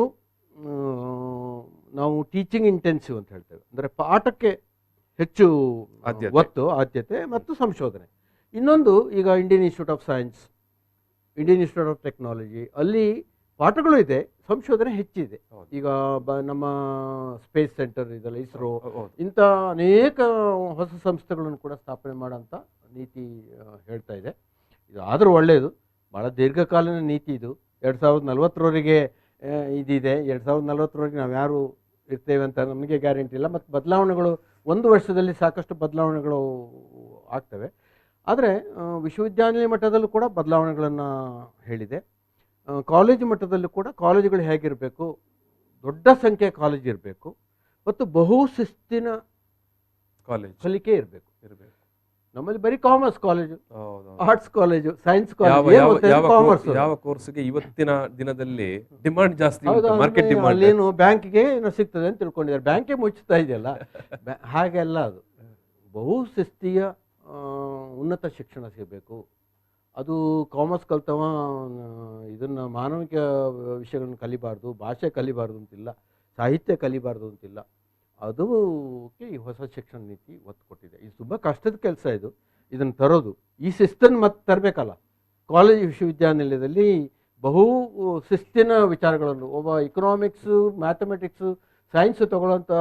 ನಾವು ಟೀಚಿಂಗ್ ಇಂಟೆನ್ಸಿವ್ ಅಂತ ಹೇಳ್ತೇವೆ, ಅಂದರೆ ಪಾಠಕ್ಕೆ ಹೆಚ್ಚು ಆದ್ಯತೆ ಮತ್ತು ಸಂಶೋಧನೆ. ಇನ್ನೊಂದು, ಈಗ Indian institute of science, Indian institute of technology, ಅಲ್ಲಿ ಪಾಠಗಳು ಇದೆ, ಸಂಶೋಧನೆ ಹೆಚ್ಚಿದೆ. ಈಗ ನಮ್ಮ ಸ್ಪೇಸ್ ಸೆಂಟರ್ ಇದೆಲ್ಲ, ಇಸ್ರೋ, ಇಂಥ ಅನೇಕ ಹೊಸ ಸಂಸ್ಥೆಗಳನ್ನು ಕೂಡ ಸ್ಥಾಪನೆ ಮಾಡೋಂಥ ನೀತಿ ಹೇಳ್ತಾ ಇದೆ. ಇದು ಆದರೂ ಒಳ್ಳೆಯದು, ಭಾಳ ದೀರ್ಘಕಾಲೀನ ನೀತಿ ಇದು. 2040ರವರೆಗೆ ಇದಿದೆ. 2040ರವರೆಗೆ ನಾವು ಯಾರು ಇರ್ತೇವೆ ಅಂತ ನಮಗೆ ಗ್ಯಾರಂಟಿ ಇಲ್ಲ. ಮತ್ತು ಬದಲಾವಣೆಗಳು 1 ವರ್ಷದಲ್ಲಿ ಸಾಕಷ್ಟು ಬದಲಾವಣೆಗಳು ಆಗ್ತವೆ. ಆದರೆ ವಿಶ್ವವಿದ್ಯಾನಿಲಯ ಮಟ್ಟದಲ್ಲೂ ಕೂಡ ಬದಲಾವಣೆಗಳನ್ನು ಹೇಳಿದೆ. ಕಾಲೇಜು ಮಟ್ಟದಲ್ಲೂ ಕೂಡ ಕಾಲೇಜುಗಳು ಹೇಗಿರಬೇಕು, ದೊಡ್ಡ ಸಂಖ್ಯೆಯ ಕಾಲೇಜ್ ಇರಬೇಕು ಮತ್ತು ಬಹು ಶಿಸ್ತಿನ ಕಲಿಕೆ ಇರಬೇಕು. ನಮ್ಮಲ್ಲಿ ಬರೀ commerce college, arts college, science college, ಯಾವ ಕೋರ್ಸ್ಗೆ ಇವತ್ತಿನ ದಿನದಲ್ಲಿ ಡಿಮಾಂಡ್ ಜಾಸ್ತಿ, ಅಲ್ಲೇನು ಬ್ಯಾಂಕ್ಗೆ ಏನೋ ಸಿಗ್ತದೆ ಅಂತ ತಿಳ್ಕೊಂಡಿದ್ದಾರೆ. ಬ್ಯಾಂಕೇ ಮುಚ್ಚುತ್ತಾ ಇದೆಯಲ್ಲ, ಹಾಗೆಲ್ಲ ಅದು ಬಹು ಶಿಸ್ತಿಯ ಉನ್ನತ ಶಿಕ್ಷಣ ಸಿಗಬೇಕು. ಅದು ಕಾಮರ್ಸ್ ಕಲ್ತವ ಇದನ್ನು ಮಾನವಿಕ ವಿಷಯಗಳನ್ನು ಕಲಿಬಾರ್ದು, ಭಾಷೆ ಕಲಿಬಾರ್ದು ಅಂತಿಲ್ಲ, ಸಾಹಿತ್ಯ ಕಲಿಬಾರ್ದು ಅಂತಿಲ್ಲ. ಅದಕ್ಕೆ ಈ ಹೊಸ ಶಿಕ್ಷಣ ನೀತಿ ಒತ್ತು ಕೊಟ್ಟಿದೆ. ಇದು ತುಂಬ ಕಷ್ಟದ ಕೆಲಸ. ಇದನ್ನು ತರೋದು, ಈ ಶಿಸ್ತನ್ನು ಮತ್ತೆ ತರಬೇಕಲ್ಲ. ಕಾಲೇಜ್ ವಿಶ್ವವಿದ್ಯಾನಿಲಯದಲ್ಲಿ ಬಹು ಶಿಸ್ತಿನ ವಿಚಾರಗಳನ್ನು, ಒಬ್ಬ ಇಕನಾಮಿಕ್ಸು, ಮ್ಯಾಥಮೆಟಿಕ್ಸು, ಸೈನ್ಸು ತಗೊಳ್ಳೋಂಥ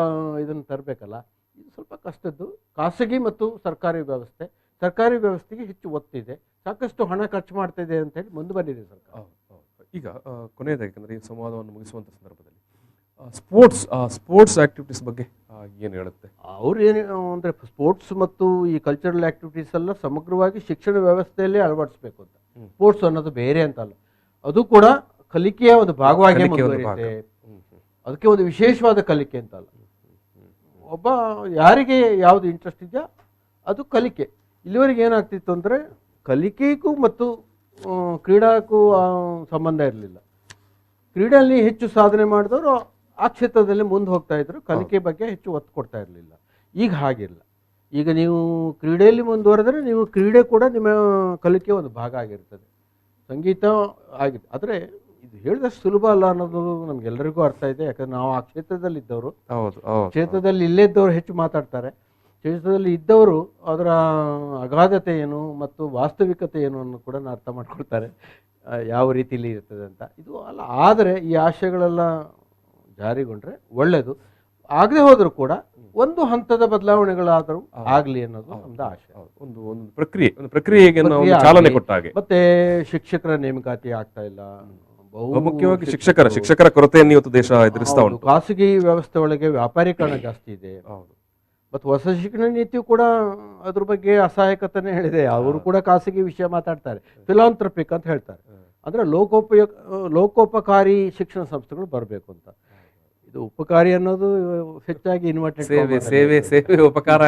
ಇದನ್ನು ತರಬೇಕಲ್ಲ. ಇದು ಸ್ವಲ್ಪ ಕಷ್ಟದ್ದು. ಖಾಸಗಿ ಮತ್ತು ಸರ್ಕಾರಿ ವ್ಯವಸ್ಥೆಗೆ ಹೆಚ್ಚು ಒತ್ತಿದೆ, ಸಾಕಷ್ಟು ಹಣ ಖರ್ಚು ಮಾಡ್ತಾ ಇದೆ ಅಂತ ಹೇಳಿ ಮುಂದೆ ಬಂದಿದೆ ಸರ್ಕಾರ. ಈಗ ಕೊನೆಯದಾಗಿ, ಯಾಕಂದರೆ ಈ ಸಂವಾದವನ್ನು ಮುಗಿಸುವಂಥ ಸಂದರ್ಭದಲ್ಲಿ ಸ್ಪೋರ್ಟ್ಸ್ ಆಕ್ಟಿವಿಟೀಸ್ ಬಗ್ಗೆ ಏನು ಹೇಳುತ್ತೆ? ಅವ್ರು ಏನು ಅಂದರೆ, ಸ್ಪೋರ್ಟ್ಸ್ ಮತ್ತು ಈ ಕಲ್ಚರಲ್ ಆಕ್ಟಿವಿಟೀಸ್ ಎಲ್ಲ ಸಮಗ್ರವಾಗಿ ಶಿಕ್ಷಣ ವ್ಯವಸ್ಥೆಯಲ್ಲೇ ಅಳವಡಿಸ್ಬೇಕು ಅಂತ. ಸ್ಪೋರ್ಟ್ಸ್ ಅನ್ನೋದು ಬೇರೆ ಅಂತಲ್ಲ, ಅದು ಕೂಡ ಕಲಿಕೆಯ ಒಂದು ಭಾಗವಾಗಿ ಮುಂದುವರಿಯುತ್ತೆ. ಅದಕ್ಕೆ ಒಂದು ವಿಶೇಷವಾದ ಕಲಿಕೆ ಅಂತಲ್ಲ. ಒಬ್ಬ ಯಾರಿಗೆ ಯಾವುದು ಇಂಟ್ರೆಸ್ಟ್ ಇದೆಯಾ ಅದು ಕಲಿಕೆ. ಇಲ್ಲಿವರೆಗೆ ಏನಾಗ್ತಿತ್ತು ಅಂದರೆ, ಕಲಿಕೆಗೂ ಮತ್ತು ಕ್ರೀಡಾಕ್ಕೂ ಸಂಬಂಧ ಇರಲಿಲ್ಲ. ಕ್ರೀಡೆಯಲ್ಲಿ ಹೆಚ್ಚು ಸಾಧನೆ ಮಾಡಿದವರು ಆ ಕ್ಷೇತ್ರದಲ್ಲಿ ಮುಂದೆ ಹೋಗ್ತಾ ಇದ್ರು, ಕಲಿಕೆ ಬಗ್ಗೆ ಹೆಚ್ಚು ಒತ್ತು ಕೊಡ್ತಾ ಇರಲಿಲ್ಲ. ಈಗ ಹಾಗಿಲ್ಲ. ಈಗ ನೀವು ಕ್ರೀಡೆಯಲ್ಲಿ ಮುಂದುವರೆದರೆ ನೀವು ಕ್ರೀಡೆ ಕೂಡ ನಿಮ್ಮ ಕಲಿಕೆ ಒಂದು ಭಾಗ ಆಗಿರ್ತದೆ. ಸಂಗೀತ ಆಗಿದೆ. ಆದರೆ ಇದು ಹೇಳಿದಷ್ಟು ಸುಲಭ ಅಲ್ಲ ಅನ್ನೋದು ನಮಗೆಲ್ಲರಿಗೂ ಅರ್ಥ ಇದೆ. ಯಾಕಂದ್ರೆ ನಾವು ಆ ಕ್ಷೇತ್ರದಲ್ಲಿ ಇದ್ದವರು, ಕ್ಷೇತ್ರದಲ್ಲಿ ಇಲ್ಲೇ ಇದ್ದವರು ಹೆಚ್ಚು ಮಾತಾಡ್ತಾರೆ. ಕ್ಷೇತ್ರದಲ್ಲಿ ಇದ್ದವರು ಅದರ ಅಗಾಧತೆ ಏನು ಮತ್ತು ವಾಸ್ತವಿಕತೆ ಏನು ಅನ್ನೋ ಕೂಡ ಅರ್ಥ ಮಾಡ್ಕೊಳ್ತಾರೆ, ಯಾವ ರೀತಿಯಲ್ಲಿ ಇರ್ತದೆ ಅಂತ. ಇದು ಅಲ್ಲ, ಆದರೆ ಈ ಆಶಯಗಳೆಲ್ಲ ಜಾರಿಗೊಂಡ್ರೆ ಒಳ್ಳೆಯದು. ಆಗದೆ ಹೋದರೂ ಕೂಡ ಒಂದು ಹಂತದ ಬದಲಾವಣೆಗಳಾದರೂ ಆಗಲಿ ಅನ್ನೋದು ನಮ್ದು ಆಶೆ. ಒಂದು ಪ್ರಕ್ರಿಯೆಗೆ ನಾವು ಚಾಲನೆ ಕೊಟ್ಟ ಹಾಗೆ. ಮತ್ತೆ ಶಿಕ್ಷಕರ ನೇಮಕಾತಿ ಆಗ್ತಾ ಇಲ್ಲ, ಮುಖ್ಯವಾಗಿ ಶಿಕ್ಷಕರ ಕೊರತೆಯನ್ನು ಇವತ್ತು ದೇಶ ಎದುರಿಸ್ತಾ ಉಂಟು. ಖಾಸಗಿ ವ್ಯವಸ್ಥೆ ಒಳಗೆ ವ್ಯಾಪಾರೀಕರಣ ಜಾಸ್ತಿ ಇದೆ. ಮತ್ತು ಹೊಸ ಶಿಕ್ಷಣ ನೀತಿಯು ಕೂಡ ಅದ್ರ ಬಗ್ಗೆ ಅಸಹಾಯಕತೆನೇ ಹೇಳಿದೆ. ಅವರು ಕೂಡ ಖಾಸಗಿ ವಿಷಯ ಮಾತಾಡ್ತಾರೆ, ಫಿಲಾಂಥ್ರಪಿಕ್ ಅಂತ ಹೇಳ್ತಾರೆ. ಅಂದರೆ ಲೋಕೋಪಕಾರಿ ಶಿಕ್ಷಣ ಸಂಸ್ಥೆಗಳು ಬರಬೇಕು ಅಂತ. ಇದು ಉಪಕಾರಿ ಅನ್ನೋದು ಹೆಚ್ಚಾಗಿ ಇನ್ವರ್ಟೆಡ್ ಸೇವೆ ಉಪಕಾರ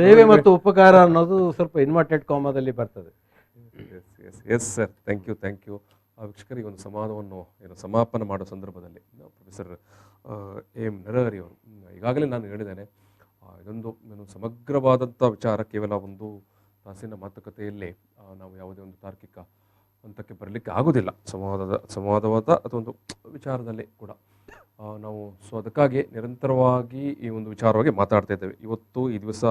ಸೇವೆ ಮತ್ತು ಉಪಕಾರ ಅನ್ನೋದು ಸ್ವಲ್ಪ ಇನ್ವರ್ಟೆಡ್ ಕಾಮದಲ್ಲಿ ಬರ್ತದೆ. Yes sir, thank you. ವೀಕ್ಷಕರಿಗೆ ಒಂದು ಸಂವಾದವನ್ನು ಸಮಾಪನ ಮಾಡೋ ಸಂದರ್ಭದಲ್ಲಿ ಪ್ರೊಫೆಸರ್ ಎಂ ನರಹರಿ ಅವರು ಈಗಾಗಲೇ ನಾನು ಹೇಳಿದ್ದೇನೆ, ಇದೊಂದು ಸಮಗ್ರವಾದಂಥ ವಿಚಾರ. ಕೇವಲ ಒಂದು ತಾಸಿನ ಮಾತುಕತೆಯಲ್ಲೇ ನಾವು ಯಾವುದೇ ಒಂದು ತಾರ್ಕಿಕ ಹಂತಕ್ಕೆ ಬರಲಿಕ್ಕೆ ಆಗೋದಿಲ್ಲ. ಸಂವಾದವಾದ ಅದೊಂದು ವಿಚಾರದಲ್ಲಿ ಕೂಡ ನಾವು ಅದಕ್ಕಾಗಿ ನಿರಂತರವಾಗಿ ಈ ಒಂದು ವಿಚಾರವಾಗಿ ಮಾತಾಡ್ತಾ ಇದ್ದೇವೆ. ಇವತ್ತು ಈ ದಿವಸ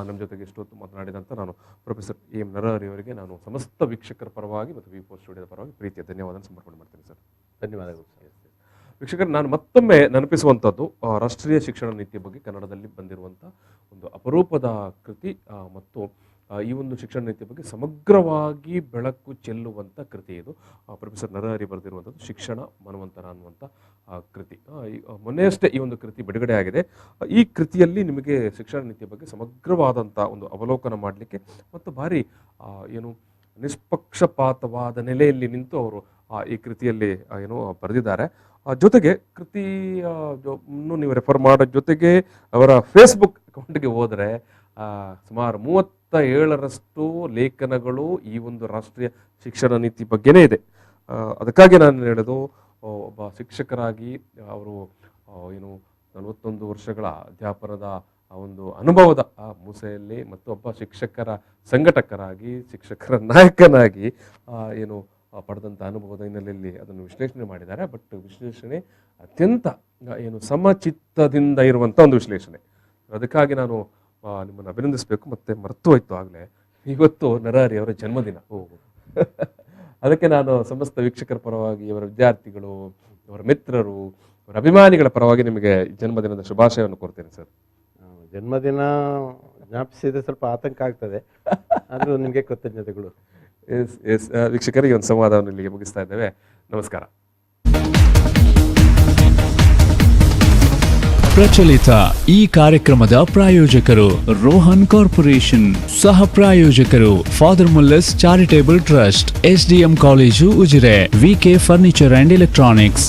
ನಮ್ಮ ಜೊತೆಗೆ ಎಷ್ಟೊತ್ತು ಮಾತನಾಡಿದಂಥ ನಾನು ಪ್ರೊಫೆಸರ್ ಎಂ ನರಹರಿ ಅವರಿಗೆ ನಾನು ಸಮಸ್ತ ವೀಕ್ಷಕರ ಪರವಾಗಿ ಮತ್ತು ವಿ4 ಸ್ಟುಡಿಯೋದ ಪರವಾಗಿ ಪ್ರೀತಿಯ ಧನ್ಯವಾದ ಸಮರ್ಪಣೆ ಮಾಡ್ತೀನಿ ಸರ್. ಧನ್ಯವಾದಗಳು ಸರ್. ವೀಕ್ಷಕರು, ನಾನು ಮತ್ತೊಮ್ಮೆ ನೆನಪಿಸುವಂಥದ್ದು ರಾಷ್ಟ್ರೀಯ ಶಿಕ್ಷಣ ನೀತಿಯ ಬಗ್ಗೆ ಕನ್ನಡದಲ್ಲಿ ಬಂದಿರುವಂಥ ಒಂದು ಅಪರೂಪದ ಕೃತಿ ಮತ್ತು ಈ ಒಂದು ಶಿಕ್ಷಣ ನೀತಿಯ ಬಗ್ಗೆ ಸಮಗ್ರವಾಗಿ ಬೆಳಕು ಚೆಲ್ಲುವಂಥ ಕೃತಿ ಇದು. ಪ್ರೊಫೆಸರ್ ನರಹರಿ ಬರೆದಿರುವಂಥದ್ದು ಶಿಕ್ಷಣ ಮನ್ವಂತರ ಅನ್ನುವಂಥ ಕೃತಿ. ಮೊನ್ನೆಯಷ್ಟೇ ಈ ಒಂದು ಕೃತಿ ಬಿಡುಗಡೆ ಆಗಿದೆ. ಈ ಕೃತಿಯಲ್ಲಿ ನಿಮಗೆ ಶಿಕ್ಷಣ ನೀತಿಯ ಬಗ್ಗೆ ಸಮಗ್ರವಾದಂಥ ಒಂದು ಅವಲೋಕನ ಮಾಡಲಿಕ್ಕೆ ಮತ್ತು ಭಾರಿ ನಿಷ್ಪಕ್ಷಪಾತವಾದ ನೆಲೆಯಲ್ಲಿ ನಿಂತು ಅವರು ಈ ಕೃತಿಯಲ್ಲಿ ಬರೆದಿದ್ದಾರೆ. ಜೊತೆಗೆ ಕೃತಿಯನ್ನು ನೀವು ರೆಫರ್ ಮಾಡೋ ಜೊತೆಗೆ ಅವರ ಫೇಸ್ಬುಕ್ ಅಕೌಂಟ್ಗೆ ಹೋದರೆ ಸುಮಾರು 37ರಷ್ಟು ಲೇಖನಗಳು ಈ ಒಂದು ರಾಷ್ಟ್ರೀಯ ಶಿಕ್ಷಣ ನೀತಿ ಬಗ್ಗೆನೇ ಇದೆ. ಅದಕ್ಕಾಗಿ ನಾನು ಹೇಳೋದು, ಒಬ್ಬ ಶಿಕ್ಷಕರಾಗಿ ಅವರು 41 ವರ್ಷಗಳ ಅಧ್ಯಾಪನದ ಒಂದು ಅನುಭವದ ಮೂಸೆಯಲ್ಲಿ ಮತ್ತು ಒಬ್ಬ ಶಿಕ್ಷಕರ ಸಂಘಟಕರಾಗಿ, ಶಿಕ್ಷಕರ ನಾಯಕನಾಗಿ ಪಡೆದಂಥ ಅನುಭವದ ಹಿನ್ನೆಲೆಯಲ್ಲಿ ಅದನ್ನು ವಿಶ್ಲೇಷಣೆ ಮಾಡಿದ್ದಾರೆ. ಬಟ್ ವಿಶ್ಲೇಷಣೆ ಅತ್ಯಂತ ಸಮಚಿತ್ತದಿಂದ ಇರುವಂಥ ಒಂದು ವಿಶ್ಲೇಷಣೆ. ಅದಕ್ಕಾಗಿ ನಾನು ನಿಮ್ಮನ್ನು ಅಭಿನಂದಿಸಬೇಕು. ಮತ್ತು ಮರೆತು ಹೋಯ್ತು ಆಗಲೇ, ಇವತ್ತು ನರಹರಿ ಅವರ ಜನ್ಮದಿನ. ಅದಕ್ಕೆ ನಾನು ಸಮಸ್ತ ವೀಕ್ಷಕರ ಪರವಾಗಿ, ಅವರ ವಿದ್ಯಾರ್ಥಿಗಳು, ಅವರ ಮಿತ್ರರು, ಅವರ ಅಭಿಮಾನಿಗಳ ಪರವಾಗಿ ನಿಮಗೆ ಜನ್ಮದಿನದ ಶುಭಾಶಯವನ್ನು ಕೋರ್ತೇನೆ ಸರ್. ಜನ್ಮದಿನ ಜ್ಞಾಪಿಸಿದ್ರೆ ಸ್ವಲ್ಪ ಆತಂಕ ಆಗ್ತದೆ, ಆದರೂ ನಿಮಗೆ ಕೃತಜ್ಞತೆಗಳು. ಎಸ್ ವೀಕ್ಷಕರಿಗೆ ಒಂದು ಸಂವಾದವನ್ನು ಇಲ್ಲಿಗೆ ಮುಗಿಸ್ತಾ ಇದ್ದೇವೆ. ನಮಸ್ಕಾರ. ಪ್ರಚಲಿತ ಈ ಕಾರ್ಯಕ್ರಮದ ಪ್ರಾಯೋಜಕರು ರೋಹನ್ ಕಾರ್ಪೊರೇಷನ್, ಸಹ ಪ್ರಾಯೋಜಕರು father Muller's charitable trust, SDM college Ujire, VK furniture and electronics.